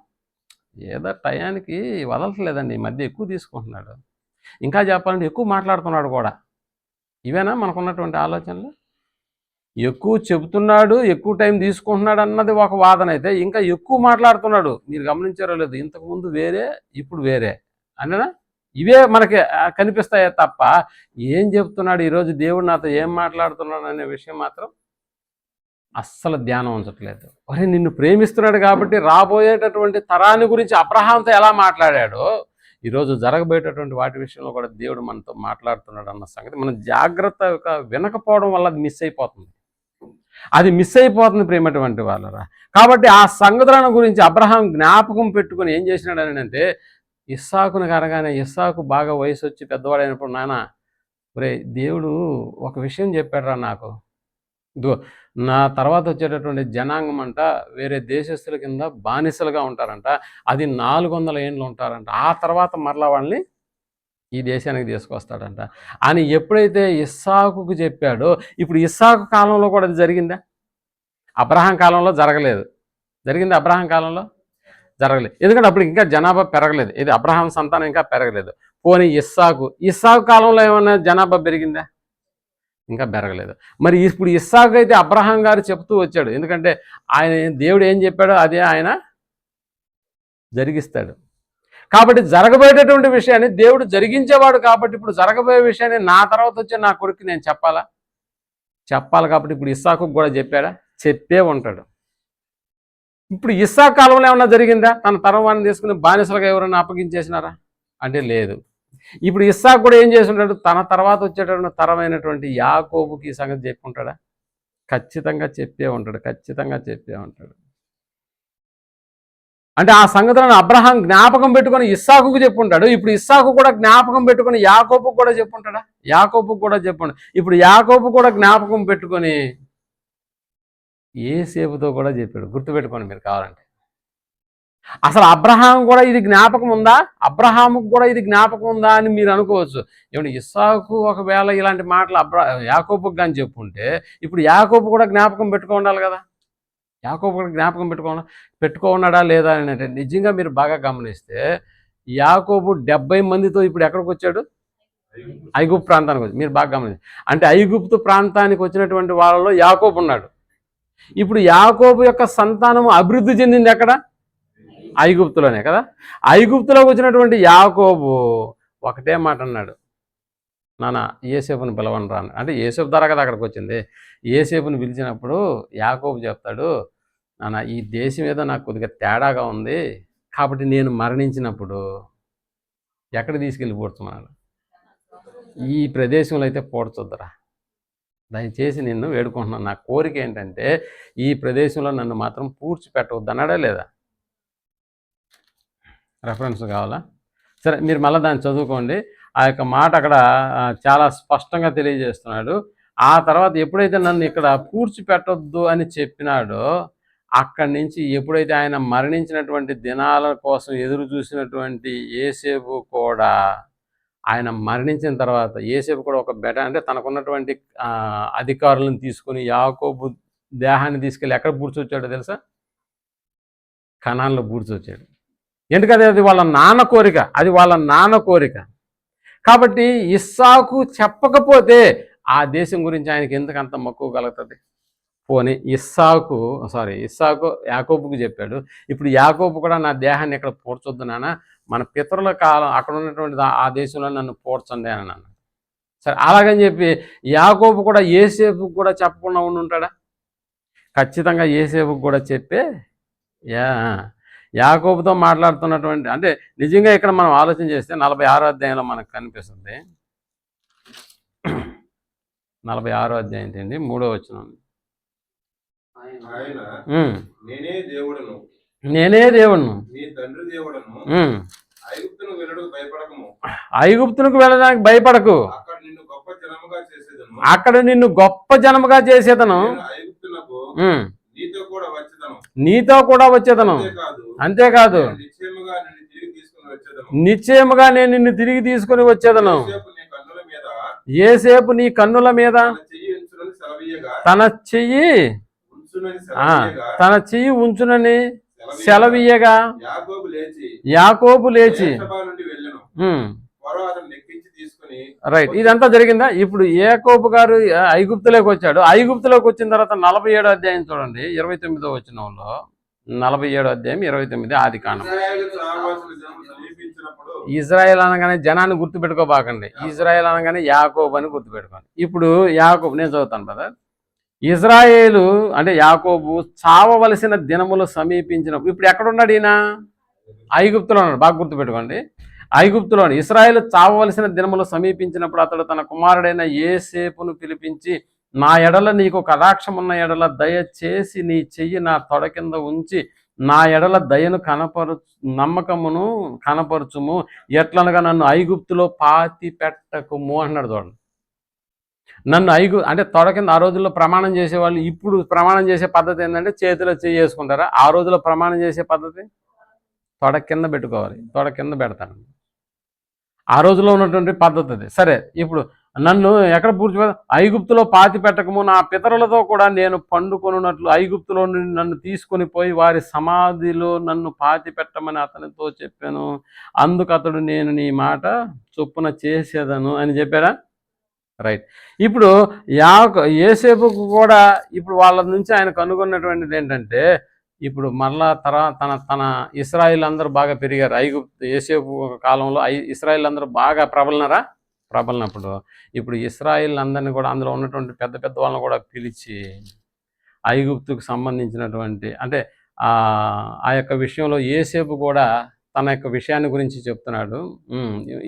ఏదో టయానికి వదలట్లేదండి, ఈ మధ్య ఎక్కువ తీసుకుంటున్నాడు. ఇంకా చెప్పాలంటే ఎక్కువ మాట్లాడుతున్నాడు కూడా. ఇవేనా మనకున్నటువంటి ఆలోచనలు? ఎక్కువ చెబుతున్నాడు, ఎక్కువ టైం తీసుకుంటున్నాడు అన్నది ఒక వాదన అయితే, ఇంకా ఎక్కువ మాట్లాడుతున్నాడు. మీరు గమనించారో లేదు, ఇంతకుముందు వేరే, ఇప్పుడు వేరే అన్ననా? ఇవే మనకి కనిపిస్తాయే తప్ప ఏం చెప్తున్నాడు ఈరోజు దేవుడు నాతో ఏం మాట్లాడుతున్నాడు అనే విషయం మాత్రం అస్సలు ధ్యానం ఉంచట్లేదు. మరి నిన్ను ప్రేమిస్తున్నాడు కాబట్టి రాబోయేటటువంటి తరాన్ని గురించి అబ్రహాంతో ఎలా మాట్లాడాడో ఈరోజు జరగబోయేటటువంటి వాటి విషయంలో కూడా దేవుడు మనతో మాట్లాడుతున్నాడు అన్న సంగతి మనం జాగ్రత్తగా వినకపోవడం వల్ల అది మిస్ అయిపోతుంది. అది మిస్ అయిపోతుంది ప్రేమటువంటి వాళ్ళరా. కాబట్టి ఆ సంగతులను గురించి అబ్రహాం జ్ఞాపకం పెట్టుకుని ఏం చేసినాడు అంటే, ఇస్సాకును కనగానే ఇస్సాకు బాగా వయసు వచ్చి పెద్దవాడైనప్పుడు, నాన్న ఒరే దేవుడు ఒక విషయం చెప్పాడురా నాకు, ఇదిగో నా తర్వాత వచ్చేటటువంటి జనాంగం అంట వేరే దేశస్తుల కింద బానిసలుగా ఉంటారంట, అది 400 ఏండ్లు ఉంటారంట, ఆ తర్వాత మరలా వాళ్ళని ఈ దేశానికి తీసుకొస్తాడంట అని ఎప్పుడైతే ఇస్సాకుకు చెప్పాడో, ఇప్పుడు ఇస్సాకు కాలంలో కూడా అది జరిగిందా? అబ్రహాం కాలంలో జరగలేదు. జరిగింది అబ్రహాం కాలంలో? జరగలేదు. ఎందుకంటే అప్పుడు ఇంకా జనాభా పెరగలేదు. ఇది అబ్రహాం సంతానం ఇంకా పెరగలేదు. పోనీ ఇస్సాకు కాలంలో ఏమన్నా జనాభా పెరిగిందా? ఇంకా పెరగలేదు. మరి ఇప్పుడు ఇస్సాకు అయితే అబ్రహాం గారు చెప్తూ వచ్చాడు, ఎందుకంటే ఆయన దేవుడు ఏం చెప్పాడో అదే ఆయన జరిగిస్తాడు. కాబట్టి జరగబోయేటటువంటి విషయాన్ని దేవుడు జరిగించేవాడు. కాబట్టి ఇప్పుడు జరగబోయే విషయాన్ని నా తర్వాత వచ్చే నా కొడుకు నేను చెప్పాలి. కాబట్టి ఇప్పుడు ఇస్సాకుకు కూడా చెప్పాడా? చెప్పే ఉంటాడు. ఇప్పుడు ఇస్సాకు కాలంలో ఏమన్నా జరిగిందా? తన తరం వాడిని తీసుకుని బానిసలుగా ఎవరైనా అప్పగించేసినారా అంటే లేదు. ఇప్పుడు ఇస్సాకు కూడా ఏం చేసి ఉంటాడు? తన తర్వాత వచ్చేటటువంటి తరమైనటువంటి యాకోబుకి ఈ సంగతి చెప్పుకుంటాడా? ఖచ్చితంగా చెప్పే ఉంటాడు. అంటే ఆ సంగతులను అబ్రహాం జ్ఞాపకం పెట్టుకొని ఇస్సాకుకు చెప్పుంటాడు. ఇప్పుడు ఇస్సాకు కూడా జ్ఞాపకం పెట్టుకొని యాకోబుకు కూడా చెప్పుంటాడా? యాకోబుకు కూడా చెప్పుంటాడు. ఇప్పుడు యాకోబు కూడా జ్ఞాపకం పెట్టుకొని యోసేపుతో కూడా చెప్పాడు. గుర్తుపెట్టుకోండి మీరు కావాలంటే. అసలు అబ్రహాం కూడా ఇది జ్ఞాపకం ఉందా? అబ్రహాముకు కూడా ఇది జ్ఞాపకం ఉందా అని మీరు అనుకోవచ్చు. ఏమంటే ఇస్సాకు ఒకవేళ ఇలాంటి మాటలు యాకోబుకు కానీ చెప్పుంటే ఇప్పుడు యాకోబు కూడా జ్ఞాపకం పెట్టుకోండాలి కదా. యాకోబు కూడా జ్ఞాపకం పెట్టుకున్నాడా లేదా అని అంటే, నిజంగా మీరు బాగా గమనిస్తే యాకోబు 70 మందితో ఇప్పుడు ఎక్కడికి వచ్చాడు? ఐగుప్తు ప్రాంతానికి వచ్చి. మీరు బాగా గమనించి అంటే ఐగుప్తు ప్రాంతానికి వచ్చినటువంటి వాళ్ళలో యాకోబు ఉన్నాడు. ఇప్పుడు యాకోబు యొక్క సంతానం అభివృద్ధి చెందింది ఎక్కడ? ఐగుప్తులోనే కదా. ఐగుప్తులోకి వచ్చినటువంటి యాకోబు ఒకటే మాట అన్నాడు, నాన్న యోసేపుని పిలవను రా. అంటే యోసేపు ద్వారా కదా అక్కడికి వచ్చింది. యోసేపుని పిలిచినప్పుడు యాకోబు చెప్తాడు, నాన్న ఈ దేశం ఏదో నాకు కొద్దిగా తేడాగా ఉంది, కాబట్టి నేను మరణించినప్పుడు ఎక్కడ తీసుకెళ్ళి పూడ్చమన్నాడు? ఈ ప్రదేశంలో అయితే పూడ్చొద్దురా, దయచేసి నిన్ను వేడుకుంటున్నాను, నా కోరిక ఏంటంటే ఈ ప్రదేశంలో నన్ను మాత్రం పూడ్చిపెట్టవద్దు అన్నాడా లేదా? రెఫరెన్స్ కావాలా? సరే మీరు మళ్ళీ దాన్ని చదువుకోండి. ఆ యొక్క మాట అక్కడ చాలా స్పష్టంగా తెలియజేస్తున్నాడు. ఆ తర్వాత ఎప్పుడైతే నన్ను ఇక్కడ పూడ్చిపెట్టొద్దు అని చెప్పినాడో అక్కడి నుంచి ఎప్పుడైతే ఆయన మరణించినటువంటి దినాల కోసం ఎదురు చూసినటువంటి యోసేపు కూడా ఆయన మరణించిన తర్వాత యోసేపు కూడా ఒక అంటే తనకున్నటువంటి అధికారులను తీసుకుని యాకోబు దేహాన్ని తీసుకెళ్ళి ఎక్కడ పూడ్చొచ్చాడో తెలుసా? కనాన్లో పూడ్చొచ్చాడు. ఎందుకంటే అది వాళ్ళ నాన్న కోరిక. కాబట్టి ఇస్సాకు చెప్పకపోతే ఆ దేశం గురించి ఆయనకి ఎందుకంత మక్కువ కలుగుతుంది? పోనీ ఇస్సాకు యాకోబుకు చెప్పాడు. ఇప్పుడు యాకోబు కూడా నా దేహాన్ని ఇక్కడ పూడ్చొద్దు నాన్న, మన పితరుల కాలం అక్కడ ఉన్నటువంటి ఆ దేశంలో నన్ను పూడ్చండి అని అన్నాడు. సరే అలాగని చెప్పి యాకోబు కూడా యోసేపుకు కూడా చెప్పకుండా ఉంటాడా? ఖచ్చితంగా యోసేపుకు కూడా చెప్పే యాకోబుతో మాట్లాడుతున్నటువంటి, అంటే నిజంగా ఇక్కడ మనం ఆలోచన చేస్తే 46వ అధ్యాయంలో మనకు కనిపిస్తుంది. 46వ అధ్యాయం అండి 3వ వచనం. ఆయన ఉమ్, నేనే దేవుడను, నేనే దేవుడును, నీ తండ్రి దేవుడను. ఉమ్, ఐగుప్తును వెళ్ళడు భయపడకము, ఐగుప్తునికి వెళ్ళడానికి భయపడకు, అక్కడ నిన్ను గొప్ప జనముగా చేసేదను, అక్కడ నిన్ను గొప్ప జనముగా చేసేదను, నేను ఐగుప్తునకు ఉమ్, నీతో కూడా వచ్చేదను, నీతో కూడా వచ్చేదను, అంతేకాదు నేను నిశ్చయముగా నిన్ను తిరిగి తీసుకుని వచ్చేదను, నిశ్చయముగా నేను నిన్ను తిరిగి తీసుకుని వచ్చేదను. యోసేపు నీ కన్నుల మీద ఏసేపు నీ కన్నుల మీద తన చెయ్యి ఉంచునని సెలవీయగా, తన చెయ్యి ఉంచునని సెలవీయగా, తన చెయ్యి ఉంచునని సెలవీయగా యాకోబు లేచి యాకోబు లేచి బేర్షెబా నుండి వెళ్ళెను. ఫరో అతన్ని ఎక్కించి తీసుకుని రైట్ ఇదంతా జరిగిందా? ఇప్పుడు యాకోబు గారు ఐగుప్తులోకి వచ్చాడు. ఐగుప్తులోకి వచ్చిన తర్వాత 47వ అధ్యాయం చూడండి, 29వ వచనంలో 47వ అధ్యాయం 29 ఆదికాండం. ఇశ్రాయేలు సహవాసుల జనము సమీపించినప్పుడు ఇజ్రాయెల్ అనగానే జనాన్ని గుర్తుపెట్టుకోబాకండి. ఇజ్రాయెల్ అనగానే యాకోబు అని గుర్తుపెట్టుకోండి. ఇప్పుడు యాకోబు నేను చదువుతాను కదా. ఇజ్రాయేలు అంటే యాకోబు చావవలసిన దినములు సమీపించినప్పుడు ఇప్పుడు ఎక్కడున్నాడు ఈయన? ఐగుప్తులో ఉన్నాడు. బాగా గుర్తుపెట్టుకోండి, ఐగుప్తులో. ఇశ్రాయేలు చావవలసిన దినములు సమీపించినప్పుడు అతడు తన కుమారుడైన యేసేపును పిలిపించి, నా ఎడల నీకు కటాక్షమున్న ఎడల దయచేసి నీ చెయ్యి నా తొడ కింద ఉంచి నా ఎడల దయను నమ్మకమును కనపరచుము, ఎట్లనగా నన్ను ఐగుప్తులో పాతి పెట్టకుము అన్నాడు. చూడండి, నన్ను అంటే తొడ కింద. ఆ రోజుల్లో ప్రమాణం చేసేవాళ్ళు, ఇప్పుడు ప్రమాణం చేసే పద్ధతి ఏంటంటే చేతిలో చేసుకుంటారా? ఆ రోజుల్లో ప్రమాణం చేసే పద్ధతి తొడ కింద పెట్టుకోవాలి, తొడ కింద పెడతాను. ఆ రోజులో ఉన్నటువంటి పద్ధతి అది. సరే, ఇప్పుడు నన్ను ఎక్కడ పూర్తి ఐగుప్తులో పాతి పెట్టకము, నా పితరులతో కూడా నేను పండుకొనున్నట్లు ఐగుప్తులో నుండి నన్ను తీసుకొని పోయి వారి సమాధిలో నన్ను పాతి పెట్టమని అతనితో చెప్పాను. అందుకు అతడు నేను నీ మాట చొప్పున చేసేదను అని చెప్పారా? రైట్. ఇప్పుడు యేసేపుకు కూడా ఇప్పుడు వాళ్ళ నుంచి ఆయన కనుగొన్నటువంటిది ఏంటంటే, ఇప్పుడు మళ్ళా తన ఇశ్రాయేల్ అందరూ బాగా పెరిగారు. యేసేపు కాలంలో ఇశ్రాయేల్ అందరూ బాగా ప్రబలినప్పుడు ఇప్పుడు ఇశ్రాయేల్ అందరినీ కూడా అందులో ఉన్నటువంటి పెద్ద పెద్ద వాళ్ళని కూడా పిలిచి ఐగుప్తుకు సంబంధించినటువంటి అంటే ఆ యొక్క విషయంలో యేసేపు కూడా తన యొక్క విషయాన్ని గురించి చెప్తున్నాడు.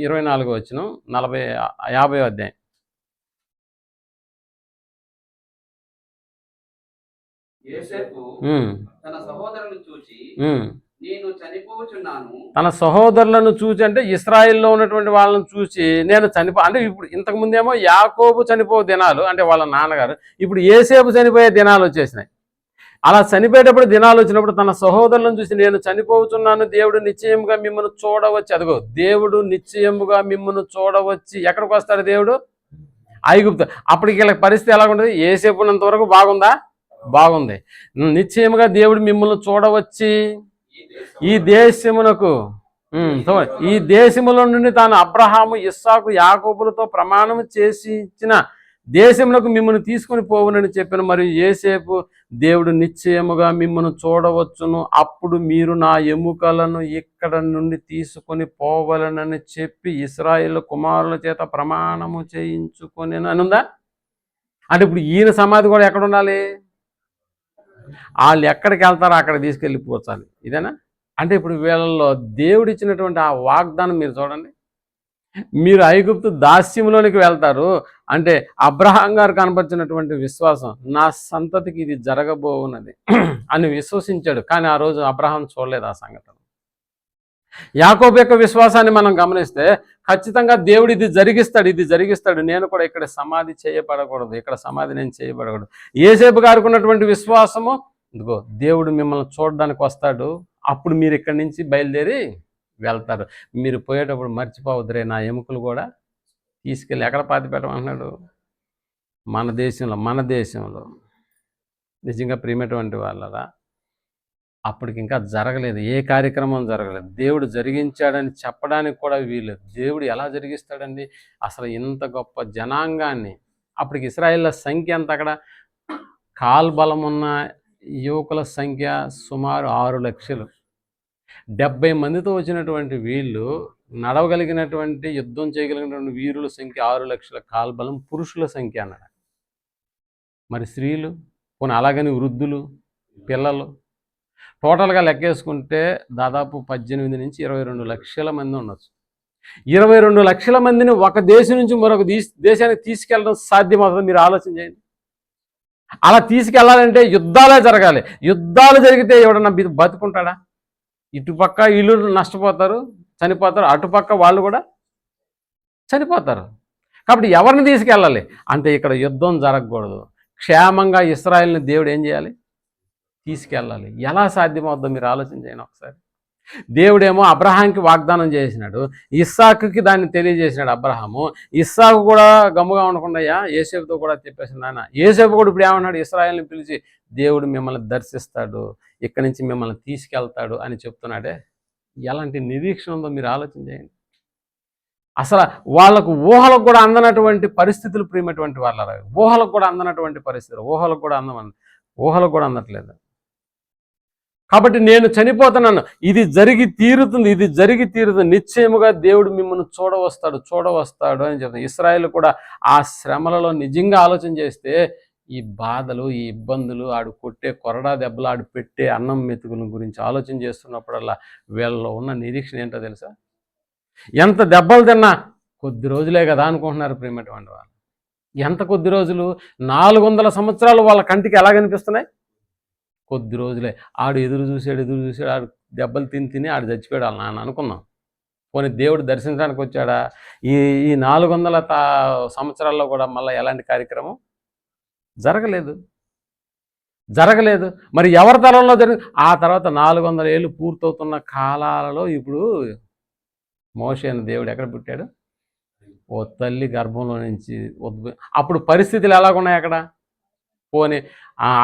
24వ వచనం 50వ అధ్యాయం. యోసేపు తన సహోదరులను చూచి నేను చనిపోవచ్చున్నాను. తన సహోదరులను చూచి అంటే ఇశ్రాయేల్లో ఉన్నటువంటి వాళ్ళని చూసి నేను అంటే ఇప్పుడు ఇంతకు ముందేమో యాకోబు చనిపోయే దినాలు అంటే వాళ్ళ నాన్నగారు, ఇప్పుడు యేసేపు చనిపోయే దినాలు వచ్చేసినాయి. అలా చనిపోయేటప్పుడు దినాలు వచ్చినప్పుడు తన సహోదరులను చూసి నేను చనిపోతున్నాను, దేవుడు నిశ్చయముగా మిమ్మల్ని చూడవచ్చు. అదిగో దేవుడు నిశ్చయముగా మిమ్మల్ని చూడవచ్చు. ఎక్కడికి వస్తాడు దేవుడు? ఐగుప్తు. అప్పటికి వీళ్ళకి పరిస్థితి ఎలాగుంటుంది? యేసేపున్నంత వరకు బాగుందా? బాగుంది. నిశ్చయముగా దేవుడు మిమ్మల్ని చూడవచ్చి ఈ దేశమునకు ఈ దేశములో నుండి తాను అబ్రహాము, ఇస్సాకు, యాకోబులతో ప్రమాణం చేసి ఇచ్చిన దేశమునకు మిమ్మల్ని తీసుకుని పోవునని చెప్పిన. మరియు యేసేపు దేవుడు నిశ్చయముగా మిమ్మల్ని చూడవచ్చును, అప్పుడు మీరు నా ఎముకలను ఇక్కడ నుండి తీసుకొని పోవలనని చెప్పి ఇశ్రాయేలు కుమారుల చేత ప్రమాణము చేయించుకొని అనుందా? అంటే ఇప్పుడు ఈయన సమాధి కూడా ఎక్కడ ఉండాలి? వాళ్ళు ఎక్కడికి వెళ్తారో అక్కడ తీసుకెళ్ళిపోచాలి. ఇదేనా? అంటే ఇప్పుడు వీళ్ళల్లో దేవుడు ఇచ్చినటువంటి ఆ వాగ్దానం మీరు చూడండి. మీరు ఐగుప్తు దాస్యంలోనికి వెళ్తారు అంటే అబ్రహాం గారు కనపరిచినటువంటి విశ్వాసం, నా సంతతికి ఇది జరగబోవున్నది అని విశ్వసించాడు. కానీ ఆ రోజు అబ్రహాం చూడలేదు ఆ సంఘటన. యాకోబు యొక్క విశ్వాసాన్ని మనం గమనిస్తే ఖచ్చితంగా దేవుడు ఇది జరిగిస్తాడు, నేను కూడా ఇక్కడ సమాధి చేయబడకూడదు, ఇక్కడ సమాధి నేను చేయబడకూడదు. యేసేపు గారికి ఉన్నటువంటి విశ్వాసము, ఇదిగో దేవుడు మిమ్మల్ని చూడడానికి వస్తాడు, అప్పుడు మీరు ఇక్కడి నుంచి బయలుదేరి వెళ్తారు. మీరు పోయేటప్పుడు మర్చిపోవద్దురే, నా ఎముకలు కూడా తీసుకెళ్ళి ఎక్కడ పాతి పెట్టమంటున్నాడు? మన దేశంలో. నిజంగా ప్రియమైనటువంటి వాళ్ళరా, అప్పటికి ఇంకా జరగలేదు, ఏ కార్యక్రమం జరగలేదు. దేవుడు జరిగించాడని చెప్పడానికి కూడా వీలేదు. దేవుడు ఎలా జరిగిస్తాడండి? అసలు ఇంత గొప్ప జనాంగాన్ని, అప్పటికి ఇశ్రాయేళ్ల సంఖ్య అంత, అక్కడ కాల్బలమున్న యువకుల సంఖ్య సుమారు 6 లక్షలు. 70 మందితో వచ్చినటువంటి వీళ్ళు, నడవగలిగినటువంటి యుద్ధం చేయగలిగినటువంటి వీరుల సంఖ్య 6 లక్షల కాల్బలం, పురుషుల సంఖ్య అన్నాడు. మరి స్త్రీలు, పోనీ అలాగని వృద్ధులు, పిల్లలు, టోటల్గా లెక్కేసుకుంటే దాదాపు 18 నుంచి 22 లక్షల మంది ఉండొచ్చు. 22 లక్షల మందిని ఒక దేశం నుంచి మరొక దేశానికి తీసుకెళ్ళడం సాధ్యమవుతుంది? మీరు ఆలోచన చేయండి. అలా తీసుకెళ్లాలంటే యుద్ధాలే జరగాలి. యుద్ధాలు జరిగితే ఎవడన్నా బతుకుంటాడా? ఇటుపక్క వీళ్ళు నష్టపోతారు, చనిపోతారు, అటుపక్క వాళ్ళు కూడా చనిపోతారు. కాబట్టి ఎవరిని తీసుకెళ్ళాలి అంటే ఇక్కడ యుద్ధం జరగకూడదు. క్షేమంగా ఇశ్రాయేలుని దేవుడు ఏం చేయాలి? తీసుకెళ్ళాలి. ఎలా సాధ్యమవుద్దో మీరు ఆలోచన చేయండి ఒకసారి. దేవుడేమో అబ్రహాంకి వాగ్దానం చేసినాడు, ఇస్సాకుకి దాన్ని తెలియజేసినాడు అబ్రహాము. ఇస్సాకు కూడా గమ్ముగా ఉండకుండా యోసేపుతో కూడా చెప్పేసింది ఆయన. యోసేపు కూడా ఇప్పుడు ఏమన్నాడు? ఇశ్రాయేలుని పిలిచి దేవుడు మిమ్మల్ని దర్శిస్తాడు, ఇక్కడి నుంచి మిమ్మల్ని తీసుకెళ్తాడు అని చెప్తున్నాడే. ఎలాంటి నిరీక్షణ ఉందో మీరు ఆలోచన చేయండి. అసలు వాళ్ళకు ఊహలకు కూడా అందనటువంటి పరిస్థితులు ప్రియమైనటువంటి వాళ్ళ, ఊహలకు కూడా అందనటువంటి పరిస్థితులు, ఊహలకు కూడా అందట్లేదు. కాబట్టి నేను చనిపోతున్నాను, ఇది జరిగి తీరుతుంది, నిశ్చయముగా దేవుడు మిమ్మల్ని చూడవస్తాడు అని చెప్తాను. ఇశ్రాయేలు కూడా ఆ శ్రమలలో నిజంగా ఆలోచన చేస్తే ఈ బాధలు, ఈ ఇబ్బందులు, ఆడు కొట్టే కొరడా దెబ్బలు, ఆడు పెట్టే అన్నం మెతుకుల గురించి ఆలోచన చేస్తున్నప్పుడల్లా వీళ్ళలో ఉన్న నిరీక్షణ ఏంటో తెలుసా? ఎంత దెబ్బలు తిన్నా కొద్ది రోజులే కదా అనుకుంటున్నారు ప్రియమైనటువంటి వాళ్ళు. ఎంత కొద్ది రోజులు? 400 సంవత్సరాలు వాళ్ళ కంటికి ఎలా కనిపిస్తున్నాయి? కొద్ది రోజులే. ఆడు ఎదురు చూసాడు, ఆడు దెబ్బలు తిని ఆడు చచ్చిపోయాడు వాళ్ళ నాన్న అనుకున్నాం. పోనీ దేవుడు దర్శించడానికి వచ్చాడా? ఈ 400 సంవత్సరాల్లో కూడా మళ్ళీ ఎలాంటి కార్యక్రమం జరగలేదు. మరి ఎవరి తరంలో ఆ తర్వాత 400 ఏళ్ళు పూర్తవుతున్న కాలాలలో ఇప్పుడు మోషేను దేవుడు ఎక్కడ పుట్టాడు? ఓ తల్లి గర్భంలో నుంచి అప్పుడు పరిస్థితులు ఎలాగున్నాయి అక్కడ? పోనీ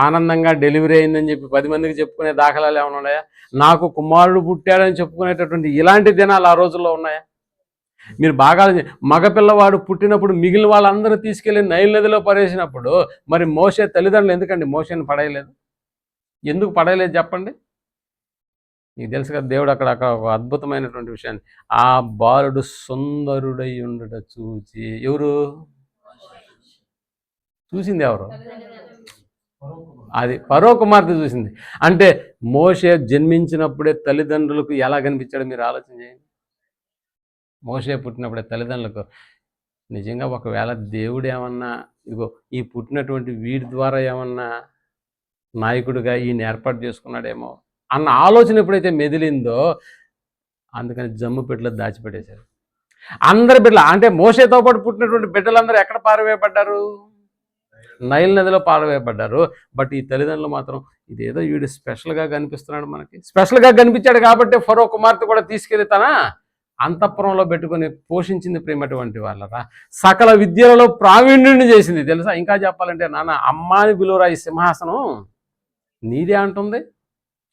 ఆనందంగా డెలివరీ అయిందని చెప్పి 10 మందికి చెప్పుకునే దాఖలాలు ఏమైనా ఉన్నాయా? నాకు కుమారుడు పుట్టాడని చెప్పుకునేటటువంటి ఇలాంటి దినాలు ఆ రోజుల్లో ఉన్నాయా? మీరు బాగా మగపిల్లవాడు పుట్టినప్పుడు మిగిలిన వాళ్ళందరూ తీసుకెళ్ళి నైల్ నదిలో పడేసినప్పుడు మరి మోషే తల్లిదండ్రులు ఎందుకండి మోషేని పడేయలేదు? ఎందుకు పడేయలేదు చెప్పండి? మీకు తెలుసు కదా, దేవుడు అక్కడ ఒక అద్భుతమైనటువంటి విషయాన్ని, ఆ బాలుడు సుందరుడై ఉండట చూచి, ఎవరు చూసింది? ఎవరు? అది ఫరో కుమార్తె చూసింది. అంటే మోషే జన్మించినప్పుడే తల్లిదండ్రులకు ఎలా కనిపించాడో మీరు ఆలోచన చేయండి. మోషే పుట్టినప్పుడే తల్లిదండ్రులకు నిజంగా ఒకవేళ దేవుడు ఏమన్నా ఇదిగో ఈ పుట్టినటువంటి వీడి ద్వారా ఏమన్నా నాయకుడిగా ఈయన ఏర్పాటు చేసుకున్నాడేమో అన్న ఆలోచన ఎప్పుడైతే మెదిలిందో అందుకని జమ్ము పెట్టలో దాచిపెట్టేశారు. అందరి బిడ్డలు అంటే మోషేతో పాటు పుట్టినటువంటి బిడ్డలందరూ ఎక్కడ పారవేయబడ్డారు? నైల్ నదిలో పారవేయబడ్డారు. బట్ ఈ తల్లిదండ్రులు మాత్రం ఇదేదో వీడు స్పెషల్గా కనిపిస్తున్నాడు, మనకి స్పెషల్గా కనిపించాడు కాబట్టి ఫరో కుమార్తె కూడా తీసుకెళ్లి తన అంతఃపురంలో పెట్టుకుని పోషించింది ప్రేమటువంటి వాళ్ళరా. సకల విద్యలలో ప్రావీణ్యుడిని చేసింది తెలుసా. ఇంకా చెప్పాలంటే నాన్న అమ్మాని బిలువరా, ఈ సింహాసనం నీదే అంటుంది.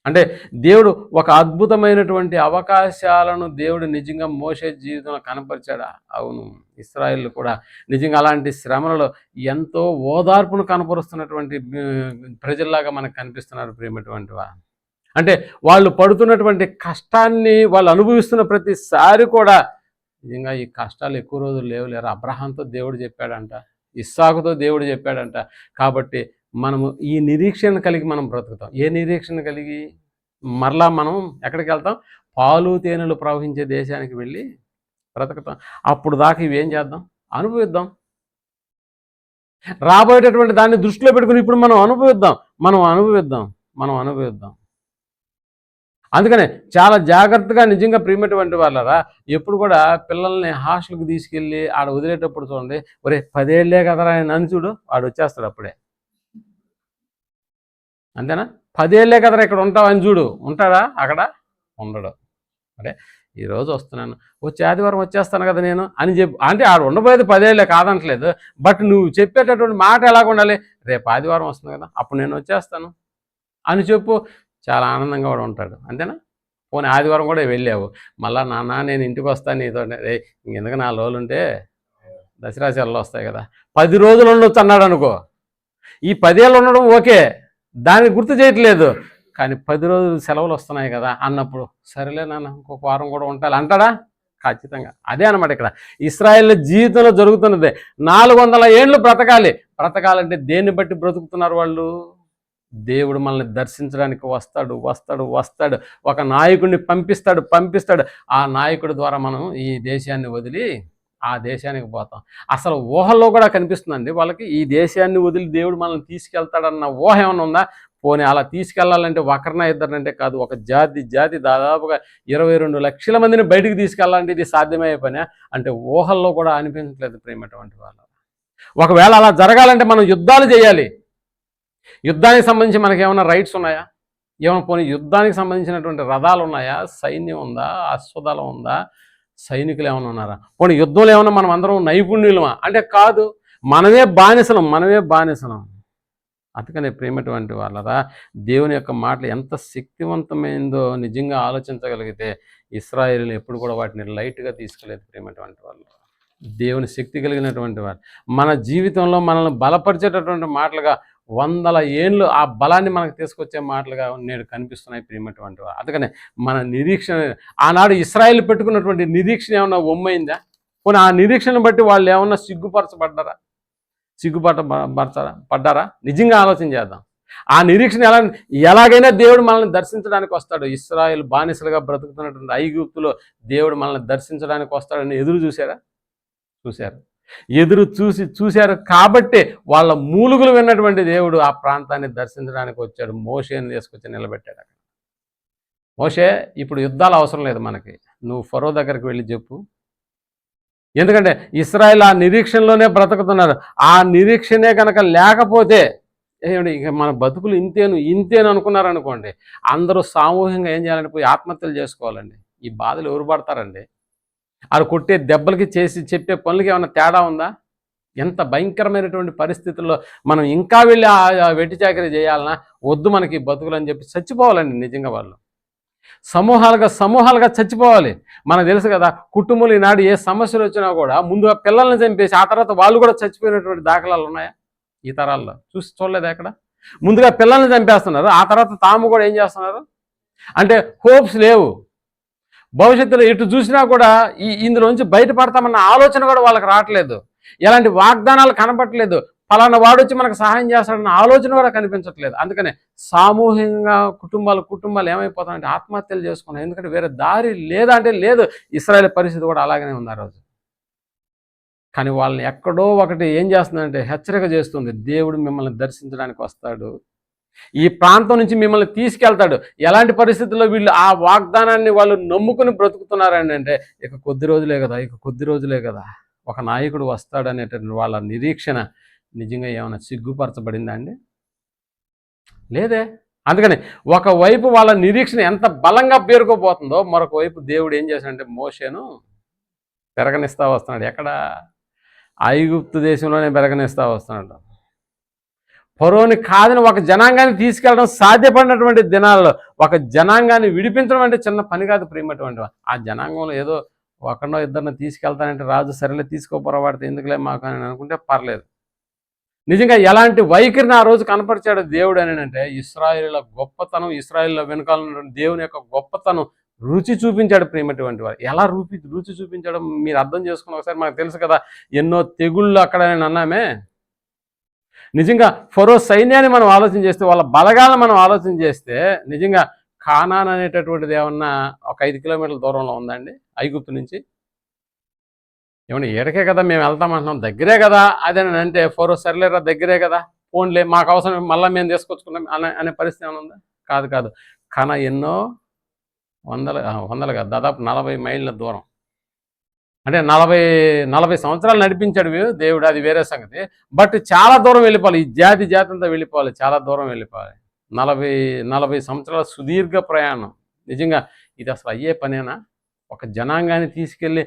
అంటే దేవుడు ఒక అద్భుతమైనటువంటి అవకాశాలను దేవుడు నిజంగా మోషే జీవితంలో కనపరిచాడా? అవును. ఇశ్రాయేలు కూడా నిజంగా అలాంటి శ్రమలలో ఎంతో ఓదార్పును కనపరుస్తున్నటువంటి ప్రజల్లాగా మనకు కనిపిస్తున్నారు ప్రియమైనటువంటి వారు. అంటే వాళ్ళు పడుతున్నటువంటి కష్టాన్ని వాళ్ళు అనుభవిస్తున్న ప్రతిసారి కూడా నిజంగా ఈ కష్టాలు ఎక్కువ రోజులు లేవులేరు. అబ్రహాంతో దేవుడు చెప్పాడంట, ఇస్సాకుతో దేవుడు చెప్పాడంట. కాబట్టి మనము ఈ నిరీక్షణ కలిగి మనం బ్రతుకుతాం. ఏ నిరీక్షణ కలిగి? మరలా మనం ఎక్కడికి వెళ్తాం? పాలు తేనెలు ప్రవహించే దేశానికి వెళ్ళి బ్రతుకుతాం. అప్పుడు దాకా ఇవేం చేద్దాం? అనుభవిద్దాం. రాబోయేటటువంటి దాన్ని దృష్టిలో పెట్టుకుని ఇప్పుడు మనం అనుభవిద్దాం. అందుకనే చాలా జాగ్రత్తగా నిజంగా ప్రియమైనటువంటి వాళ్ళరా ఎప్పుడు కూడా పిల్లల్ని హాస్టల్కి తీసుకెళ్ళి ఆడ వదిలేటప్పుడు చూడండి, ఒరే 10 ఏళ్లే కదరా అని చూడు, వాడు వచ్చేస్తాడు అప్పుడే. అంతేనా? 10 ఏళ్లే కదరా ఇక్కడ ఉంటావు అని చూడు, ఉంటాడా? అక్కడ ఉండడు. అంటే ఈరోజు వస్తున్నాను, వచ్చే ఆదివారం వచ్చేస్తాను కదా నేను అని చెప్పి, అంటే ఆడు ఉండబోయేది 10 ఏళ్లే కాదనట్లేదు. బట్ నువ్వు చెప్పేటటువంటి మాట ఎలాగ ఉండాలి? రేపు ఆదివారం వస్తుంది కదా, అప్పుడు నేను వచ్చేస్తాను అని చెప్పు. చాలా ఆనందంగా కూడా ఉంటాడు. అంతేనా? పోనీ ఆదివారం కూడా వెళ్ళావు, మళ్ళీ నాన్న నేను ఇంటికి వస్తాను నీతో, రే ఇంకెందుకు 4 రోజులు ఉంటే దసరా సెలవులు వస్తాయి కదా, 10 రోజులు ఉండొచ్చు అన్నాడు అనుకో. ఈ 10 ఏళ్ళు ఉండడం ఓకే, దాన్ని గుర్తు చేయట్లేదు. కానీ 10 రోజులు సెలవులు వస్తున్నాయి కదా అన్నప్పుడు సరేలే నాన్న ఇంకొక వారం కూడా ఉంటాలి అంటాడా? ఖచ్చితంగా. అదే అనమాట ఇక్కడ ఇశ్రాయేల్ జీవితంలో జరుగుతున్నదే. 400 ఏళ్ళు బ్రతకాలంటే దేన్ని బట్టి బ్రతుకుతున్నారు వాళ్ళు? దేవుడు మనల్ని దర్శించడానికి వస్తాడు. ఒక నాయకుడిని పంపిస్తాడు. ఆ నాయకుడి ద్వారా మనం ఈ దేశాన్ని వదిలి ఆ దేశానికి పోతాం. అసలు ఊహల్లో కూడా కనిపిస్తుందండి వాళ్ళకి, ఈ దేశాన్ని వదిలి దేవుడు మనల్ని తీసుకెళ్తాడన్న ఊహ ఏమైనా ఉందా? పోనీ అలా తీసుకెళ్లాలంటే ఒకరినా ఇద్దరినంటే కాదు, ఒక జాతి దాదాపుగా 22 లక్షల మందిని బయటికి తీసుకెళ్లాలంటే ఇది సాధ్యమయ్యే పనే? అంటే ఊహల్లో కూడా అనిపించట్లేదు ప్రేమటువంటి వాళ్ళు. ఒకవేళ అలా జరగాలంటే మనం యుద్ధాలు చేయాలి. యుద్ధానికి సంబంధించి మనకి ఏమైనా రైట్స్ ఉన్నాయా? ఏమైనా పోనీ యుద్ధానికి సంబంధించినటువంటి రథాలు ఉన్నాయా? సైన్యం ఉందా? అశ్వదళం ఉందా? సైనికులు ఏమైనా ఉన్నారా? పోనీ యుద్ధంలో ఏమైనా మనం అందరం నైపుణ్యులమా అంటే కాదు. మనమే బానిసలం. అందుకనే ప్రేమటువంటి వాళ్ళరా, దేవుని యొక్క మాటలు ఎంత శక్తివంతమైందో నిజంగా ఆలోచించగలిగితే ఇశ్రాయేలీయులు ఎప్పుడు కూడా వాటిని లైట్గా తీసుకోలేదు ప్రేమటువంటి వాళ్ళు. దేవుని శక్తి కలిగినటువంటి వారు మన జీవితంలో మనల్ని బలపరిచేటటువంటి మాటలుగా 100 ఏండ్లు ఆ బలాన్ని మనకు తీసుకొచ్చే మాటలుగా నేడు కనిపిస్తున్నాయి ప్రేమటువంటి వారు. అందుకనే మన నిరీక్షణ, ఆనాడు ఇశ్రాయేలు పెట్టుకున్నటువంటి నిరీక్షణ ఏమన్నా ఒమ్మైందా? పోనీ ఆ నిరీక్షను బట్టి వాళ్ళు ఏమన్నా పడ్డారా? నిజంగా ఆలోచన చేద్దాం. ఆ నిరీక్షణ ఎలాగైనా దేవుడు మనల్ని దర్శించడానికి వస్తాడు. ఇశ్రాయేలు బానిసలుగా బ్రతుకుతున్నటువంటి ఐగుప్తులో దేవుడు మనల్ని దర్శించడానికి వస్తాడని ఎదురు చూశారు. చూశారు కాబట్టే వాళ్ళ మూలుగులు విన్నటువంటి దేవుడు ఆ ప్రాంతాన్ని దర్శించడానికి వచ్చాడు. మోషేని తీసుకొచ్చి నిలబెట్టాడు అక్కడ. మోషే, ఇప్పుడు యుద్ధాలు అవసరం లేదు మనకి, నువ్వు ఫరో దగ్గరికి వెళ్ళి చెప్పు. ఎందుకంటే ఇశ్రాయేల్ ఆ నిరీక్షణలోనే బ్రతుకుతున్నారు. ఆ నిరీక్షణే కనుక లేకపోతే ఏమండి, ఇక మన బతుకులు ఇంతేను అనుకున్నారనుకోండి, అందరూ సామూహికంగా ఏం చేయాలంటే పోయి ఆత్మహత్యలు చేసుకోవాలండి. ఈ బాధలు ఎవరు పడతారండి? అది కొట్టే దెబ్బలకి చెప్పే పనులకి ఏమైనా తేడా ఉందా? ఎంత భయంకరమైనటువంటి పరిస్థితుల్లో మనం ఇంకా వెళ్ళి ఆ వెట్టి చాకరీ చేయాలన్నా, వద్దు మనకి బతుకులు అని చెప్పి చచ్చిపోవాలండి. నిజంగా వాళ్ళు సమూహాలుగా చచ్చిపోవాలి. మనకు తెలుసు కదా, కుటుంబంలో ఈనాడు ఏ సమస్యలు వచ్చినా కూడా ముందుగా పిల్లల్ని చంపేసి ఆ తర్వాత వాళ్ళు కూడా చచ్చిపోయినటువంటి దాఖలాలు ఉన్నాయా? ఈ తరాల్లో చూడలేదు ఎక్కడ? ముందుగా పిల్లల్ని చంపేస్తున్నారు, ఆ తర్వాత తాము కూడా ఏం చేస్తున్నారు అంటే హోప్స్ లేవు. భవిష్యత్తులో ఎటు చూసినా కూడా ఇందులో నుంచి బయటపడతామన్న ఆలోచన కూడా వాళ్ళకి రావట్లేదు. ఎలాంటి వాగ్దానాలు కనపడట్లేదు. ఫలానా వాడు వచ్చి మనకు సహాయం చేస్తాడన్న ఆలోచన కూడా కనిపించట్లేదు. అందుకనే సామూహికంగా కుటుంబాలు ఏమైపోతాయంటే ఆత్మహత్యలు చేసుకున్నాయి. ఎందుకంటే వేరే దారి లేదా అంటే లేదు. ఇశ్రాయేల్ పరిస్థితి కూడా అలాగనే ఉంది ఆ రోజు. కానీ వాళ్ళని ఎక్కడో ఒకటి ఏం చేస్తుందంటే హెచ్చరిక చేస్తుంది, దేవుడు మిమ్మల్ని దర్శించడానికి వస్తాడు, ఈ ప్రాంతం నుంచి మిమ్మల్ని తీసుకెళ్తాడు. ఎలాంటి పరిస్థితుల్లో వీళ్ళు ఆ వాగ్దానాన్ని వాళ్ళు నమ్ముకుని బ్రతుకుతున్నారని అంటే ఇక కొద్ది రోజులే కదా ఒక నాయకుడు వస్తాడు అనేటువంటి వాళ్ళ నిరీక్షణ నిజంగా ఏమైనా సిగ్గుపరచబడిందా అండి? లేదే. అందుకని ఒకవైపు వాళ్ళ నిరీక్షణ ఎంత బలంగా పేరుకోబోతుందో, మరొక వైపు దేవుడు ఏం చేశాడంటే మోషేను పెరగనిస్తా వస్తున్నాడు. ఎక్కడ? ఐగుప్తు దేశంలోనే పెరగనిస్తా వస్తున్నాడు. ఫరోని కాదని ఒక జనాంగాన్ని తీసుకెళ్ళడం సాధ్యపడినటువంటి దినాల్లో ఒక జనాంగాన్ని విడిపించడం అంటే చిన్న పని కాదు ప్రేమటువంటి. ఆ జనాంగంలో ఏదో ఒకరినో ఇద్దరిని తీసుకెళ్తానంటే రాజు సరేలే తీసుకోపోరాడితే ఎందుకులే మాకు అని అనుకుంటే పర్లేదు. నిజంగా ఎలాంటి వైఖరిని ఆ రోజు కనపరిచాడు దేవుడు అని అంటే ఇశ్రాయేలుల గొప్పతనం, ఇశ్రాయేలుల వెనుకాల దేవుని యొక్క గొప్పతనం రుచి చూపించాడు ప్రేమటువంటి వారు. ఎలా రుచి చూపించడం మీరు అర్థం చేసుకున్న ఒకసారి మనకు తెలుసు కదా, ఎన్నో తెగుళ్ళు అక్కడ నేను అన్నామే. నిజంగా ఫరో సైన్యాన్ని మనం ఆలోచన చేస్తే, వాళ్ళ బలగాలను మనం ఆలోచన చేస్తే, నిజంగా కానాన్ అనేటటువంటిది ఏమన్నా ఒక 5 కిలోమీటర్ల దూరంలో ఉందండి ఐగుప్తు నుంచి? ఏమన్నా ఏడకే కదా మేము వెళ్తామంటున్నాం, దగ్గరే కదా అదేనని అంటే ఫరో సర్లేరా దగ్గరే కదా ఫోన్లే మాకు అవసరం మళ్ళీ మేము తీసుకొచ్చుకున్నాం అనే పరిస్థితి ఏమైనా ఉందా? కాదు. కానీ ఎన్నో వందలుగా దాదాపు 40 మైళ్ళ దూరం, అంటే 40 సంవత్సరాలు నడిపించాడు దేవుడు, అది వేరే సంగతి. బట్ చాలా దూరం వెళ్ళిపోవాలి, ఈ జాతి అంతా వెళ్ళిపోవాలి, చాలా దూరం వెళ్ళిపోవాలి. 40 సంవత్సరాల సుదీర్ఘ ప్రయాణం. నిజంగా ఇది అసలు అయ్యే పనేనా? ఒక జనాంగాన్ని తీసుకెళ్ళి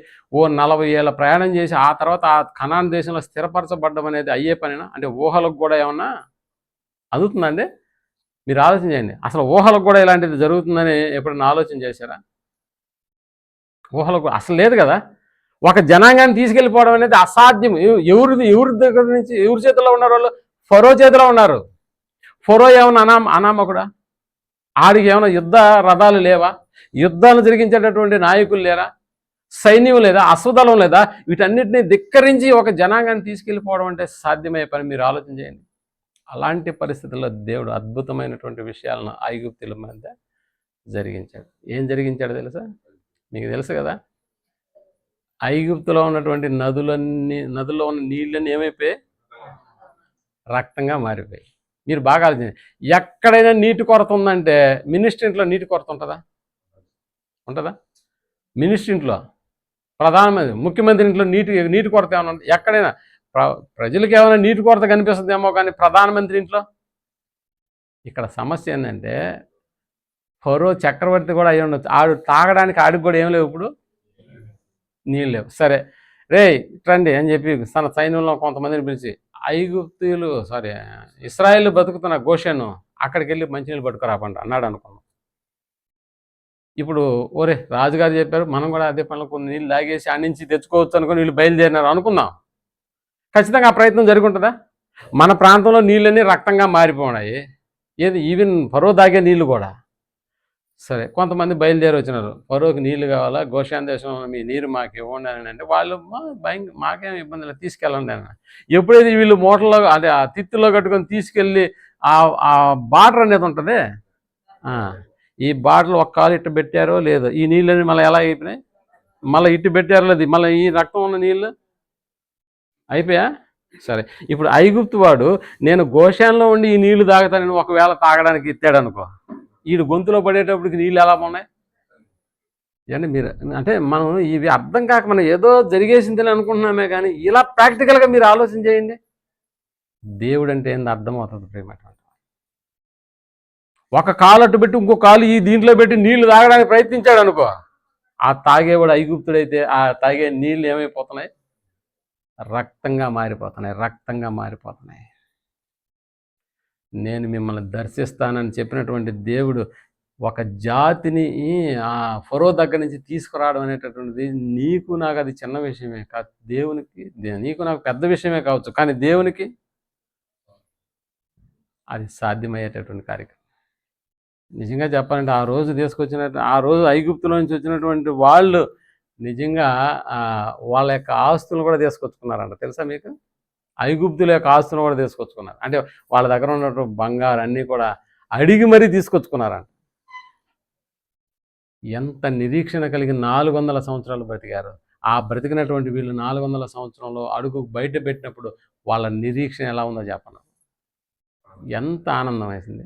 40 ఏళ్ళ ప్రయాణం చేసి ఆ తర్వాత ఆ కనాన్ దేశంలో స్థిరపరచబడ్డం అనేది అయ్యే పనేనా? అంటే ఊహలకు కూడా ఏమన్నా అందుతుందండి? మీరు ఆలోచన చేయండి. అసలు ఊహలకు కూడా ఇలాంటిది జరుగుతుందని ఎప్పుడన్నా ఆలోచన చేశారా? ఊహలకు అసలు లేదు కదా. ఒక జనాంగాన్ని తీసుకెళ్ళిపోవడం అనేది అసాధ్యం. ఎవరి దగ్గర నుంచి ఎవరి చేతిలో ఉన్నారు? వాళ్ళు ఫరో చేతిలో ఉన్నారు. ఫరో ఏమన్నా అనామకుడా? ఆడికి ఏమైనా యుద్ధ రథాలు లేవా? యుద్ధాలు జరిగించేటటువంటి నాయకులు లేరా? సైన్యం లేదా? అశ్వదళం లేదా? వీటన్నిటిని ధిక్కరించి ఒక జనాంగాన్ని తీసుకెళ్ళిపోవడం అంటే సాధ్యమయ్యే పని? మీరు ఆలోచన చేయండి. అలాంటి పరిస్థితుల్లో దేవుడు అద్భుతమైనటువంటి విషయాలను ఐగుప్తుల మధ్య జరిగించాడు. ఏం జరిగించాడు తెలుసా? మీకు తెలుసు కదా, ఐగుప్తులో ఉన్నటువంటి నదుల్లో ఉన్న నీళ్ళన్నీ ఏమైపోయాయి? రక్తంగా మారిపోయాయి. మీరు బాగా ఆలోచించండి. ఎక్కడైనా నీటి కొరత ఉందంటే మినిస్ట్రీ ఇంట్లో నీటి కొరత ఉంటుందా? మినిస్ట్రీ ఇంట్లో ప్రధానమంత్రి ముఖ్యమంత్రి ఇంట్లో నీటి కొరత ఏమైనా ఉంటుంది? ఎక్కడైనా ప్రజలకు ఏమైనా నీటి కొరత కనిపిస్తుందేమో, కానీ ప్రధానమంత్రి ఇంట్లో. ఇక్కడ సమస్య ఏంటంటే ఫరో చక్రవర్తి కూడా అయ్యి ఉండొచ్చు, ఆడు తాగడానికి ఆడికి కూడా ఏం లేవు, ఇప్పుడు నీళ్ళు లేవు. సరే రే రండి అని చెప్పి తన సైన్యంలో కొంతమందిని పిలిచి ఇస్రాయేల్ బతుకుతున్న గోషెను అక్కడికి వెళ్ళి మంచినీళ్ళు పట్టుకురాపండి అన్నాడు అనుకున్నాం. ఇప్పుడు ఓరే రాజుగారు చెప్పారు, మనం కూడా అదే పనులు కొన్ని నీళ్ళు తాగేసి ఆడి నుంచి తెచ్చుకోవచ్చు అనుకుని వీళ్ళు బయలుదేరినారు అనుకుందాం. ఖచ్చితంగా ఆ ప్రయత్నం జరుగుంటుందా? మన ప్రాంతంలో నీళ్ళన్నీ రక్తంగా మారిపోయినాయి, ఏది ఈవెన్ ఫరో తాగే నీళ్ళు కూడా. సరే కొంతమంది బయలుదేరి వచ్చినారు, ఫరోకి నీళ్ళు కావాలా, గోషాన్ దేశంలో మీ నీరు మాకు ఇవ్వండి అని అంటే వాళ్ళు మాకేం ఇబ్బంది లేదు తీసుకెళ్ళండి అని. ఎప్పుడైతే వీళ్ళు మూటల్లో అదే ఆ తిత్తులో కట్టుకొని తీసుకెళ్ళి ఆ బార్డర్ అనేది ఉంటుంది, ఈ బాటిల్ ఒక్క కాలు ఇట్టు పెట్టారో లేదో, ఈ నీళ్ళని మళ్ళీ ఎలా అయిపోయినాయి, మళ్ళీ ఇట్టు పెట్టారో లేదు, మళ్ళీ ఈ రక్తం ఉన్న నీళ్ళు అయిపోయా. సరే ఇప్పుడు ఐగుప్తు వాడు నేను గోషాన్లో ఉండి ఈ నీళ్లు తాగుతానని ఒకవేళ తాగడానికి ఇస్తాడు అనుకో, వీడు గొంతులో పడేటప్పటికి నీళ్ళు ఎలా ఉన్నాయి అంటే మీరు అంటే మనం ఇవి అర్థం కాక మనం ఏదో జరిగేసిందని అనుకుంటున్నామే, కానీ ఇలా ప్రాక్టికల్గా మీరు ఆలోచన చేయండి. దేవుడు అంటే ఏంది అర్థమవుతుంది ప్రేమ. ఒక కాలు అట్టు పెట్టి ఇంకో కాలు ఈ దీంట్లో పెట్టి నీళ్లు తాగడానికి ప్రయత్నించాడు అనుకో, ఆ తాగేవాడు ఐగుప్తుడైతే ఆ తాగే నీళ్ళు ఏమైపోతున్నాయి? రక్తంగా మారిపోతున్నాయి. నేను మిమ్మల్ని దర్శిస్తానని చెప్పినటువంటి దేవుడు ఒక జాతిని ఆ ఫరో దగ్గర నుంచి తీసుకురావడం అనేటటువంటిది నీకు నాకు అది చిన్న విషయమే కాదు, దేవునికి నీకు నాకు పెద్ద విషయమే కావచ్చు, కానీ దేవునికి అది సాధ్యమయ్యేటటువంటి కార్యక్రమం. నిజంగా చెప్పాలంటే ఆ రోజు ఐగుప్తులో నుంచి వచ్చినటువంటి వాళ్ళు నిజంగా వాళ్ళ యొక్క ఆస్తులను కూడా తీసుకొచ్చుకున్నారంట. తెలుసా మీకు? ఐగుప్తుల యొక్క ఆస్తులను కూడా తీసుకొచ్చుకున్నారు. అంటే వాళ్ళ దగ్గర ఉన్నటువంటి బంగారు అన్నీ కూడా అడిగి మరీ తీసుకొచ్చుకున్నారంట. ఎంత నిరీక్షణ కలిగి 400 సంవత్సరాలు బ్రతికారు. ఆ బ్రతికినటువంటి వీళ్ళు 400 సంవత్సరంలో అడుగు బయట పెట్టినప్పుడు వాళ్ళ నిరీక్షణ ఎలా ఉందో చెప్పను. ఎంత ఆనందం వేసింది,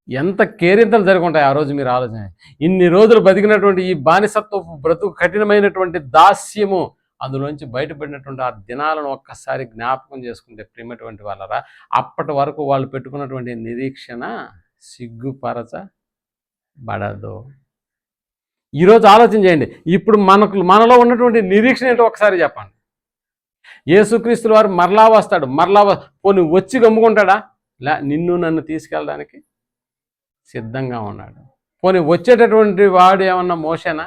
ఎంత కేరింతలు జరుగుంటాయి ఆ రోజు. మీరు ఆలోచన, ఇన్ని రోజులు బతికినటువంటి ఈ బానిసత్వపు బ్రతుకు కఠినమైనటువంటి దాస్యము అందులోంచి బయటపడినటువంటి ఆ దినాలను ఒక్కసారి జ్ఞాపకం చేసుకుంటే ప్రియమైనటువంటి వాళ్ళరా, అప్పటి వరకు వాళ్ళు పెట్టుకున్నటువంటి నిరీక్షణ సిగ్గుపరచబడదు. ఈరోజు ఆలోచన చేయండి, ఇప్పుడు మనలో ఉన్నటువంటి నిరీక్షణ ఏంటో ఒకసారి చెప్పండి. యేసుక్రీస్తుల వారు మరలా వస్తాడు, పోనీ వచ్చి గమ్ముకుంటాడా? నిన్ను నన్ను తీసుకెళ్ళడానికి సిద్ధంగా ఉన్నాడు. పోనీ వచ్చేటటువంటి వాడు ఏమన్నా మోసేనా?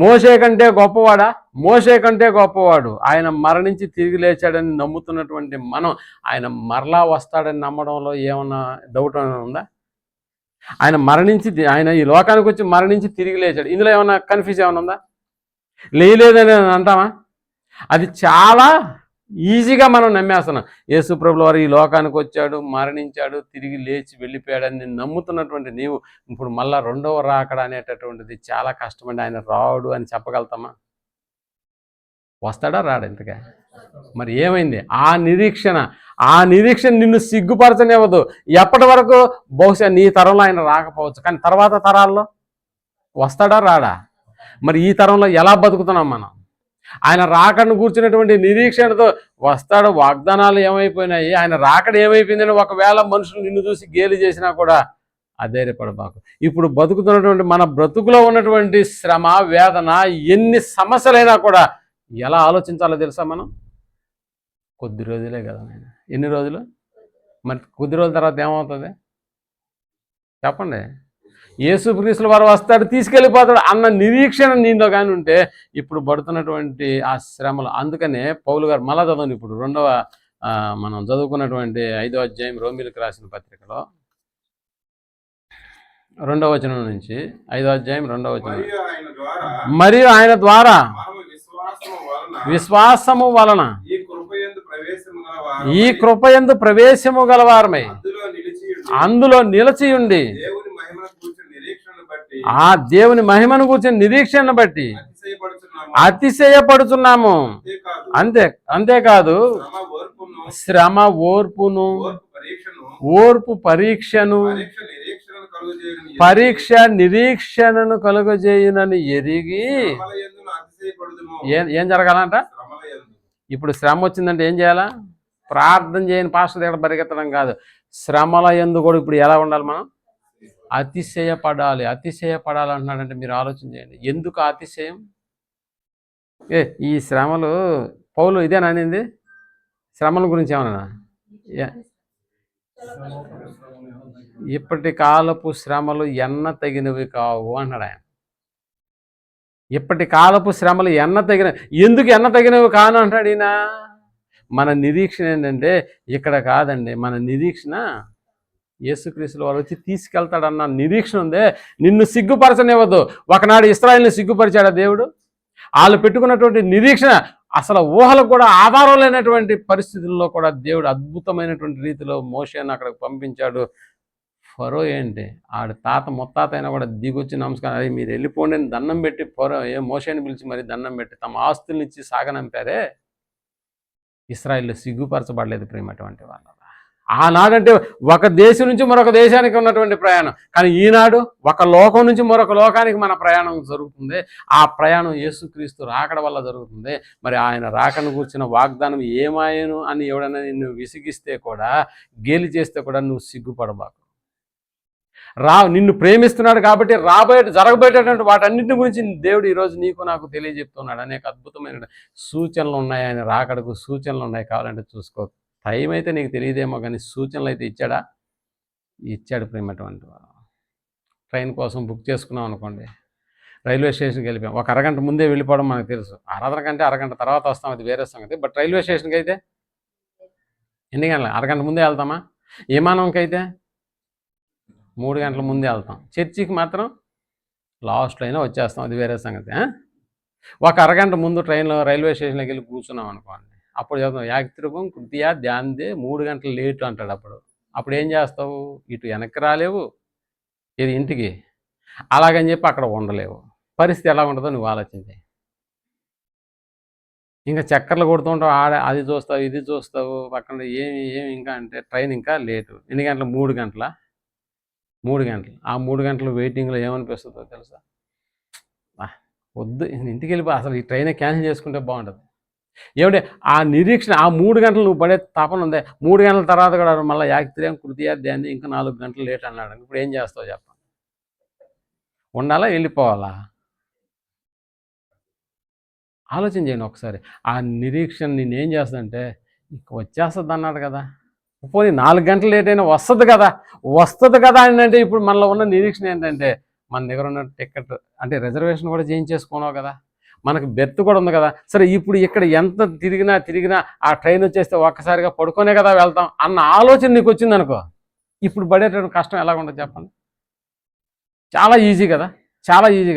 మోసే కంటే గొప్పవాడా? మోసే కంటే గొప్పవాడు. ఆయన మరణించి తిరిగి లేచాడని నమ్ముతున్నటువంటి మనం ఆయన మరలా వస్తాడని నమ్మడంలో ఏమన్నా డౌట్ ఉందా? ఆయన ఈ లోకానికి వచ్చి మరణించి తిరిగి లేచాడు, ఇందులో ఏమన్నా కన్ఫ్యూజ్ ఏమైనా ఉందా? లేదని అంటామా? అది చాలా ఈజీగా మనం నమ్మేస్తున్నాం. యేసు ప్రభువు వారు ఈ లోకానికి వచ్చాడు, మరణించాడు, తిరిగి లేచి వెళ్ళిపోయాడని నేను నమ్ముతున్నటువంటి నీవు ఇప్పుడు మళ్ళా రెండవ రాకడ అనేటటువంటిది చాలా కష్టమండి. ఆయన రాడు అని చెప్పగలుగుతామా? వస్తాడా రాడు? ఇంతగా మరి ఏమైంది? ఆ నిరీక్షణ నిన్ను సిగ్గుపరచనివ్వదు. ఎప్పటి వరకు? బహుశా నీ తరంలో ఆయన రాకపోవచ్చు, కానీ తర్వాత తరాల్లో వస్తాడా రాడా? మరి ఈ తరంలో ఎలా బతుకుతున్నాం మనం? ఆయన రాకడను కూర్చున్నటువంటి నిరీక్షణతో వస్తాడు. వాగ్దానాలు ఏమైపోయినాయి, ఆయన రాకడ ఏమైపోయిందని ఒకవేళ మనుషులు నిన్ను చూసి గేలి చేసినా కూడా అధైర్యపడబాకు. ఇప్పుడు బతుకుతున్నటువంటి మన బ్రతుకులో ఉన్నటువంటి శ్రమ, వేదన, ఎన్ని సమస్యలైనా కూడా ఎలా ఆలోచించాలో తెలుసా మనం? కొద్ది రోజులే కదా నాయన. ఎన్ని రోజులు? మరి కొద్ది రోజుల తర్వాత ఏమవుతుంది చెప్పండి? యేసుక్రీస్తుల వారు వస్తాడు, తీసుకెళ్ళిపోతాడు అన్న నిరీక్షణ నీలో కానీ ఉంటే ఇప్పుడు పడుతున్నటువంటి ఆ శ్రమలు. అందుకనే పౌలు గారు మళ్ళా చదవండి, ఇప్పుడు మనం చదువుకున్నటువంటి 5వ అధ్యాయం రోమీయులకు రాసిన పత్రికలో 2వ వచనం నుంచి 5వ అధ్యాయం 2వ వచనం. మరియు ఆయన ద్వారా విశ్వాసము వలన ఈ కృపయందు ప్రవేశము గలవారమై అందులో నిలిచియుండి ఆ దేవుని మహిమను కూర్చొని నిరీక్షణ బట్టి అతిశయపడుచున్నాము. అంతేకాదు శ్రమ ఓర్పును, ఓర్పు పరీక్షను, పరీక్ష నిరీక్షణను కలుగజేయునని ఎరిగి ఏం జరగాలంట? ఇప్పుడు శ్రమ వచ్చిందంటే ఏం చేయాలా? ప్రార్థన చేయని పాస్టర్ దగ్గర పరిగెత్తడం కాదు, శ్రమల యందు కూడా ఇప్పుడు ఎలా ఉండాలి? మనం అతిశయపడాలి. అతిశయపడాలి అంటున్నాడంటే మీరు ఆలోచన చేయండి, ఎందుకు అతిశయం? ఈ శ్రమలు పౌలు ఇదేనా అనింది? శ్రమల గురించి ఏమన్నా? ఇప్పటి కాలపు శ్రమలు ఎన్న తగినవి కావు అన్నాడు ఆయన. ఇప్పటి కాలపు శ్రమలు ఎందుకు ఎన్న తగినవి కాను అంటాడు ఈయన? మన నిరీక్షణ ఏంటంటే ఇక్కడ కాదండి, మన నిరీక్షణ యేసుక్రీస్తుల వారు వచ్చి తీసుకెళ్తాడన్న నిరీక్షణ ఉందే. నిన్ను సిగ్గుపరచనివ్వదు. ఒకనాడు ఇశ్రాయేలుని సిగ్గుపరిచాడా దేవుడు? వాళ్ళు పెట్టుకున్నటువంటి నిరీక్షణ అసలు ఊహలకు కూడా ఆధారం లేనటువంటి పరిస్థితుల్లో కూడా దేవుడు అద్భుతమైనటువంటి రీతిలో మోషేని అక్కడికి పంపించాడు. ఫరో ఏంటి, ఆడి తాత ముత్తాత అయినా కూడా దిగొచ్చి నమస్కారం, అది మీరు వెళ్ళిపోండి అని దండం పెట్టి ఫరో మోషేని పిలిచి మరి దండం పెట్టి తమ ఆస్తుల్ని ఇచ్చి సాగనంపారే. ఇశ్రాయేలు సిగ్గుపరచబడలేదు ప్రేమటువంటి వాళ్ళ. ఆనాడంటే ఒక దేశం నుంచి మరొక దేశానికి ఉన్నటువంటి ప్రయాణం, కానీ ఈనాడు ఒక లోకం నుంచి మరొక లోకానికి మన ప్రయాణం జరుగుతుంది. ఆ ప్రయాణం యేసుక్రీస్తు రాకడ వల్ల జరుగుతుంది. మరి ఆయన రాకను కూర్చున్న వాగ్దానం ఏమాయను అని ఎవడన్నా నిన్ను విసిగిస్తే కూడా, గేలి చేస్తే కూడా నువ్వు సిగ్గుపడబాకు. నిన్ను ప్రేమిస్తున్నాడు కాబట్టి జరగబోయేటటువంటి వాటన్నింటి గురించి దేవుడు ఈరోజు నీకు నాకు తెలియజెప్తున్నాడు. అనేక అద్భుతమైన సూచనలు ఉన్నాయి, ఆయన రాకడకు సూచనలు ఉన్నాయి. కావాలంటే చూసుకో. టైం అయితే నీకు తెలియదేమో కానీ సూచనలు అయితే ఇచ్చాడు ప్రేమటువంటి వాడు. ట్రైన్ కోసం బుక్ చేసుకున్నాం అనుకోండి, రైల్వే స్టేషన్కి వెళ్ళిపోయాం, ఒక అరగంట ముందే వెళ్ళిపోవడం మనకు తెలుసు. ఆరాధన కంటే అరగంట తర్వాత వస్తాం, అది వేరే సంగతి. బట్ రైల్వే స్టేషన్కి అయితే ఎన్ని గంటలు? అరగంట ముందే వెళ్తామా? విమానంకి అయితే 3 గంటల ముందే వెళ్తాం. చర్చికి మాత్రం లాస్ట్లో అయినా వచ్చేస్తాం, అది వేరే సంగతి. ఒక అరగంట ముందు రైల్వే స్టేషన్లోకి వెళ్ళి కూర్చున్నాం అనుకోండి, అప్పుడు చదువుతాం యాక్తిరూపం కృత్యా ధ్యాన్దే 3 గంటలు లేటు అంటాడు. అప్పుడు ఏం చేస్తావు? ఇటు వెనక్కి రాలేవు, ఇది ఇంటికి, అలాగని చెప్పి అక్కడ ఉండలేవు. పరిస్థితి ఎలా ఉంటుందో నువ్వు ఆలోచించి. ఇంకా చక్కర్లు కొడుతుంటావు, అది చూస్తావు, ఇది చూస్తావు, పక్కన ఏమి ఇంకా అంటే ట్రైన్ ఇంకా లేటు. ఎన్ని గంటలు? 3 గంటల. 3 గంటలు. ఆ 3 గంటలు వెయిటింగ్లో ఏమనిపిస్తుందో తెలుసా? వద్దు, ఇంటికి వెళ్ళిపో, అసలు ఈ ట్రైనే క్యాన్సిల్ చేసుకుంటే బాగుంటుంది. ఏమంటే ఆ నిరీక్షణ, ఆ 3 గంటలు నువ్వు పడే తపన ఉందే. 3 గంటల తర్వాత కూడా మళ్ళీ యాక్తిరేం కృతీయ ధ్యాన్ని ఇంకా 4 గంటలు లేట్ అన్నాడు. ఇప్పుడు ఏం చేస్తావు చెప్పండి? ఉండాలా, వెళ్ళిపోవాలా? ఆలోచన చేయండి ఒకసారి. ఆ నిరీక్షణ నేనేం చేస్తుందంటే, ఇంక వచ్చేస్తుంది అన్నాడు కదా, పోనీ 4 గంటలు లేట్ అయినా వస్తుంది కదా అని అంటే, ఇప్పుడు మనలో ఉన్న నిరీక్షణ ఏంటంటే, మన దగ్గర ఉన్న టికెట్ అంటే రిజర్వేషన్ కూడా చేయించేసుకున్నావు కదా, మనకు బెర్త్ కూడా ఉంది కదా, సరే ఇప్పుడు ఇక్కడ ఎంత తిరిగినా ఆ ట్రైన్ వచ్చేస్తే ఒక్కసారిగా పడుకొనే కదా వెళ్తాం అన్న ఆలోచన నీకు వచ్చిందనుకో, ఇప్పుడు పడేటువంటి కష్టం ఎలా ఉంటుంది చెప్పండి? చాలా ఈజీ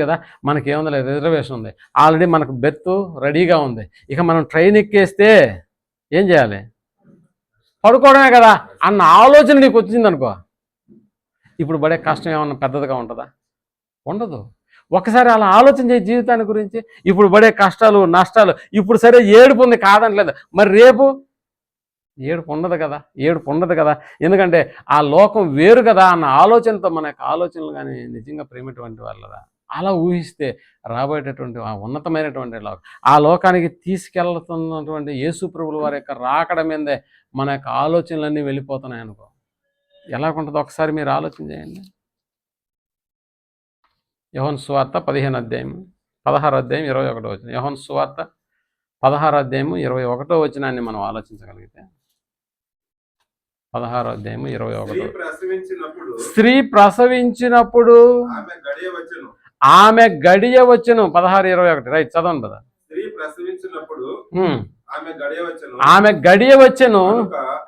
కదా. మనకేముంది లేదు, రిజర్వేషన్ ఉంది, ఆల్రెడీ మనకు బెర్త్ రెడీగా ఉంది. ఇక మనం ట్రైన్ ఎక్కేస్తే ఏం చేయాలి? పడుకోవడమే కదా అన్న ఆలోచన నీకు వచ్చిందనుకో, ఇప్పుడు పడే కష్టం ఏమన్నా పెద్దదిగా ఉంటుందా? ఉండదు. ఒకసారి అలా ఆలోచన చేయ జీవితాన్ని గురించి. ఇప్పుడు పడే కష్టాలు నష్టాలు, ఇప్పుడు సరే ఏడుపు ఉంది కాదనలేదు, మరి రేపు ఏడుపు ఉండదు కదా. ఎందుకంటే ఆ లోకం వేరు కదా అన్న ఆలోచనతో మన యొక్క ఆలోచనలు కానీ నిజంగా ప్రేమటువంటి వాళ్ళరా అలా ఊహిస్తే రాబోయేటటువంటి ఆ ఉన్నతమైనటువంటి ఆ లోకానికి తీసుకెళ్తున్నటువంటి యేసు ప్రభువుల వారి యొక్క రాకడ మీదే మన యొక్క ఆలోచనలన్నీ వెళ్ళిపోతున్నాయి అనుకో, ఎలాగుంటుందో ఒకసారి మీరు ఆలోచన చేయండి. యోహాను సువార్త 16 అధ్యాయం 21 వచనం. యోహాను సువార్త 16 అధ్యాయం 21 వచనాన్ని మనం ఆలోచించగలిగితే, 16 అధ్యాయం 21. స్త్రీ ప్రసవించినప్పుడు ఆమె గడియ వచ్చును. 16:21 రైట్, చదవండి కదా. ఆమె గడియ వచ్చెను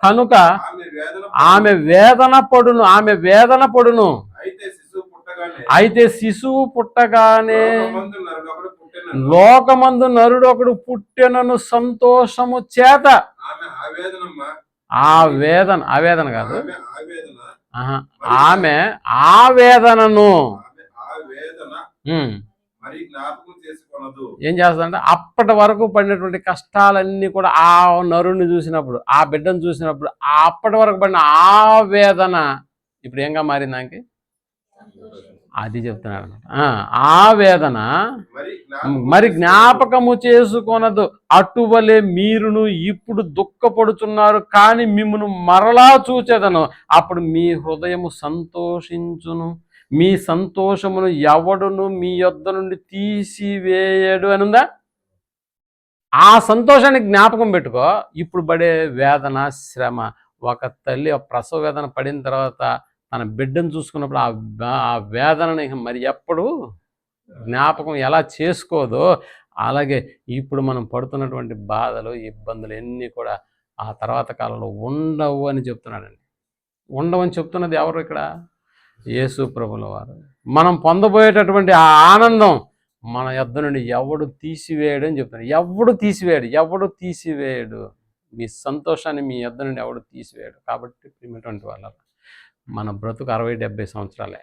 కనుక ఆమె వేదన పడును. అయితే శిశువు పుట్టగానే లోకమందు నరుడు ఒకడు పుట్టెనను సంతోషము చేత ఆవేదన కాదు, ఆమె ఆవేదనను చేసుకొనదు. ఏం చేస్తుందంటే అప్పటి వరకు పడినటువంటి కష్టాలన్నీ కూడా ఆ నరుణ్ణి చూసినప్పుడు, ఆ బిడ్డను చూసినప్పుడు, అప్పటి వరకు పడిన ఆ వేదన ఇప్పుడు ఏంగా మారింది దానికి? అది చెప్తున్నాడు అనమాట. ఆ వేదన మరి జ్ఞాపకము చేసుకొనదు. అటువలే మీరును ఇప్పుడు దుఃఖపడుచున్నారు, కానీ మిమ్మును మరలా చూచెదను, అప్పుడు మీ హృదయము సంతోషించును, మీ సంతోషమును ఎవడును మీ యొద్ద నుండి తీసివేయడు అని ఉందా? ఆ సంతోషాన్ని జ్ఞాపకం పెట్టుకో. ఇప్పుడు పడే వేదన, శ్రమ, ఒక తల్లి ఆ ప్రసవ వేదన పడిన తర్వాత తన బిడ్డను చూసుకున్నప్పుడు ఆ వేదనని మరి ఎప్పుడు జ్ఞాపకం ఎలా చేసుకోదో, అలాగే ఇప్పుడు మనం పడుతున్నటువంటి బాధలు, ఇబ్బందులు ఎన్ని కూడా ఆ తర్వాత కాలంలో ఉండవు అని చెప్తున్నాడండి. ఉండవని చెప్తున్నది ఎవరు ఇక్కడ? యేసు ప్రభుల వారు. మనం పొందబోయేటటువంటి ఆ ఆనందం మన యొద్ద నుండి ఎవడు తీసివేయడు అని చెప్తున్నాడు. ఎవడు తీసివేయడు మీ సంతోషాన్ని మీ యొద్ద నుండి ఎవడు తీసివేయడు. కాబట్టి ప్రియమైనటువంటి వాళ్ళ మన బ్రతుకు 60-70 సంవత్సరాలే.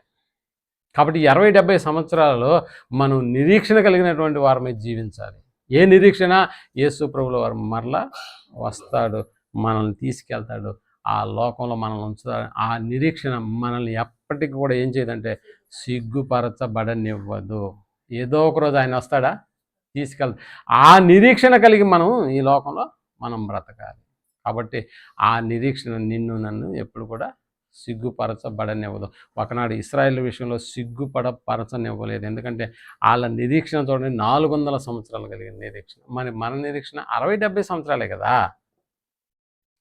కాబట్టి 60-70 సంవత్సరాలలో మనం నిరీక్షణ కలిగినటువంటి వారమై జీవించాలి. ఏ నిరీక్షణ? యేసు ప్రభుల వారు మరలా వస్తాడు, మనల్ని తీసుకెళ్తాడు, ఆ లోకంలో మనల్ని ఉంచుతాడు. ఆ నిరీక్షణ మనల్ని ఎప్పటికీ కూడా ఏం చేయదంటే సిగ్గుపరచబడనివ్వదు. ఏదో ఒకరోజు ఆయన వస్తాడా, తీసుకెళ్తా. ఆ నిరీక్షణ కలిగి మనం ఈ లోకంలో మనం బ్రతకాలి. కాబట్టి ఆ నిరీక్షణ నిన్ను నన్ను ఎప్పుడు కూడా సిగ్గుపరచబడనివ్వదు. ఒకనాడు ఇశ్రాయేలు విషయంలో సిగ్గుపరచనివ్వలేదు. ఎందుకంటే వాళ్ళ నిరీక్షణ చూడండి 400 సంవత్సరాలు కలిగిన నిరీక్షణ. మరి మన నిరీక్షణ 60-70 సంవత్సరాలే కదా.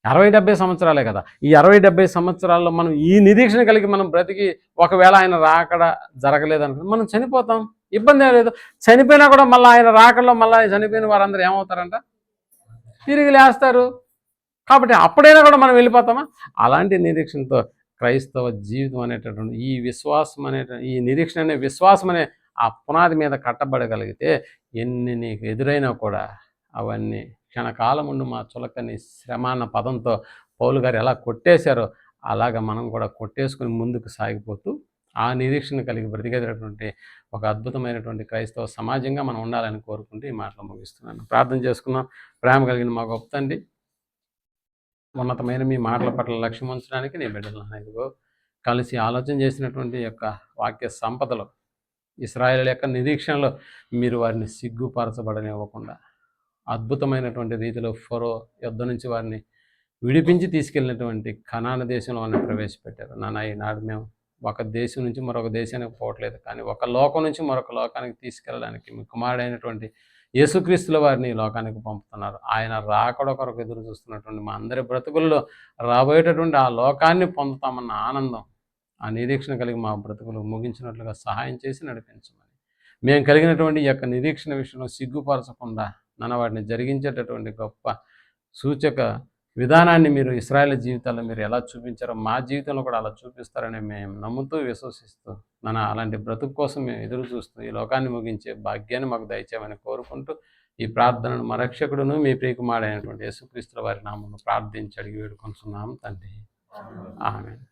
60-70 సంవత్సరాలే కదా. ఈ 60-70 సంవత్సరాల్లో మనం ఈ నిరీక్షణ కలిగి మనం బ్రతికి ఒకవేళ ఆయన రాకడ జరగలేదనుకో మనం చనిపోతాం, ఇబ్బంది ఏం లేదు. చనిపోయినా కూడా మళ్ళీ ఆయన రాకడలో మళ్ళీ చనిపోయిన వారందరూ ఏమవుతారంట? తిరిగి లేస్తారు. కాబట్టి అప్పుడైనా కూడా మనం వెళ్ళిపోతామా? అలాంటి నిరీక్షణతో క్రైస్తవ జీవితం అనేటటువంటి ఈ విశ్వాసం ఈ నిరీక్షణ అనే విశ్వాసం అనే ఆ పునాది మీద కట్టబడగలిగితే ఎన్ని నీకు ఎదురైనా కూడా అవన్నీ క్షణకాలం ఉండి మా చులకని శ్రమ అన్న పదంతో పౌలు గారు ఎలా కొట్టేశారో అలాగ మనం కూడా కొట్టేసుకుని ముందుకు సాగిపోతూ ఆ నిరీక్షణ కలిగి బ్రతికేటటువంటి ఒక అద్భుతమైనటువంటి క్రైస్తవ సమాజంగా మనం ఉండాలని కోరుకుంటూ ఈ మాటలు ముగిస్తున్నాను. ప్రార్థన చేసుకున్నాం. ప్రేమ కలిగిన మా గొప్ప తండ్రి, ఉన్నతమైన మీ మాటల పట్ల లక్ష్యం ఉంచడానికి నీ బిడ్డలను ఇదిగో కలిసి ఆలోచన చేసినటువంటి యొక్క వాక్య సంపదలు, ఇశ్రాయేలు యొక్క నిరీక్షణలో మీరు వారిని సిగ్గుపరచబడనివ్వకుండా అద్భుతమైనటువంటి రీతిలో ఫరో యుద్ధ నుంచి వారిని విడిపించి తీసుకెళ్ళినటువంటి కనాను దేశంలో వారిని ప్రవేశపెట్టారు. నాన్న, ఈనాడు మేము ఒక దేశం నుంచి మరొక దేశానికి పోవట్లేదు, కానీ ఒక లోకం నుంచి మరొక లోకానికి తీసుకెళ్ళడానికి మీ కుమారుడైనటువంటి యేసుక్రీస్తుల వారిని ఈ లోకానికి పంపుతున్నారు. ఆయన రాకడ కొరకు ఎదురు చూస్తున్నటువంటి మా అందరి బ్రతుకుల్లో రాబోయేటటువంటి ఆ లోకాన్ని పొందుతామన్న ఆనందం, ఆ నిరీక్షణ కలిగి మా బ్రతుకులు ముగించినట్లుగా సహాయం చేసి నడిపించమని, మేము కలిగినటువంటి ఈ యొక్క నిరీక్షణ విషయంలో సిగ్గుపరచకుండా నన్ను వాటిని జరిగించేటటువంటి గొప్ప సూచక విధానాన్ని మీరు ఇశ్రాయేలు జీవితాల్లో మీరు ఎలా చూపించారో మా జీవితంలో కూడా అలా చూపిస్తారని మేము నమ్ముతూ విశ్వసిస్తూ అలాంటి బ్రతుకు కోసం మేము ఎదురు చూస్తూ ఈ లోకాన్ని ముగించే భాగ్యాన్ని మాకు దయచేయమని కోరుకుంటూ ఈ ప్రార్థనను మా రక్షకుడును మీ ప్రియకుమారుడైనటువంటి యేసుక్రీస్తుల వారి నామమున ప్రార్థించి అడిగి వేడుకొంచున్నాము తండ్రి. ఆమేన్.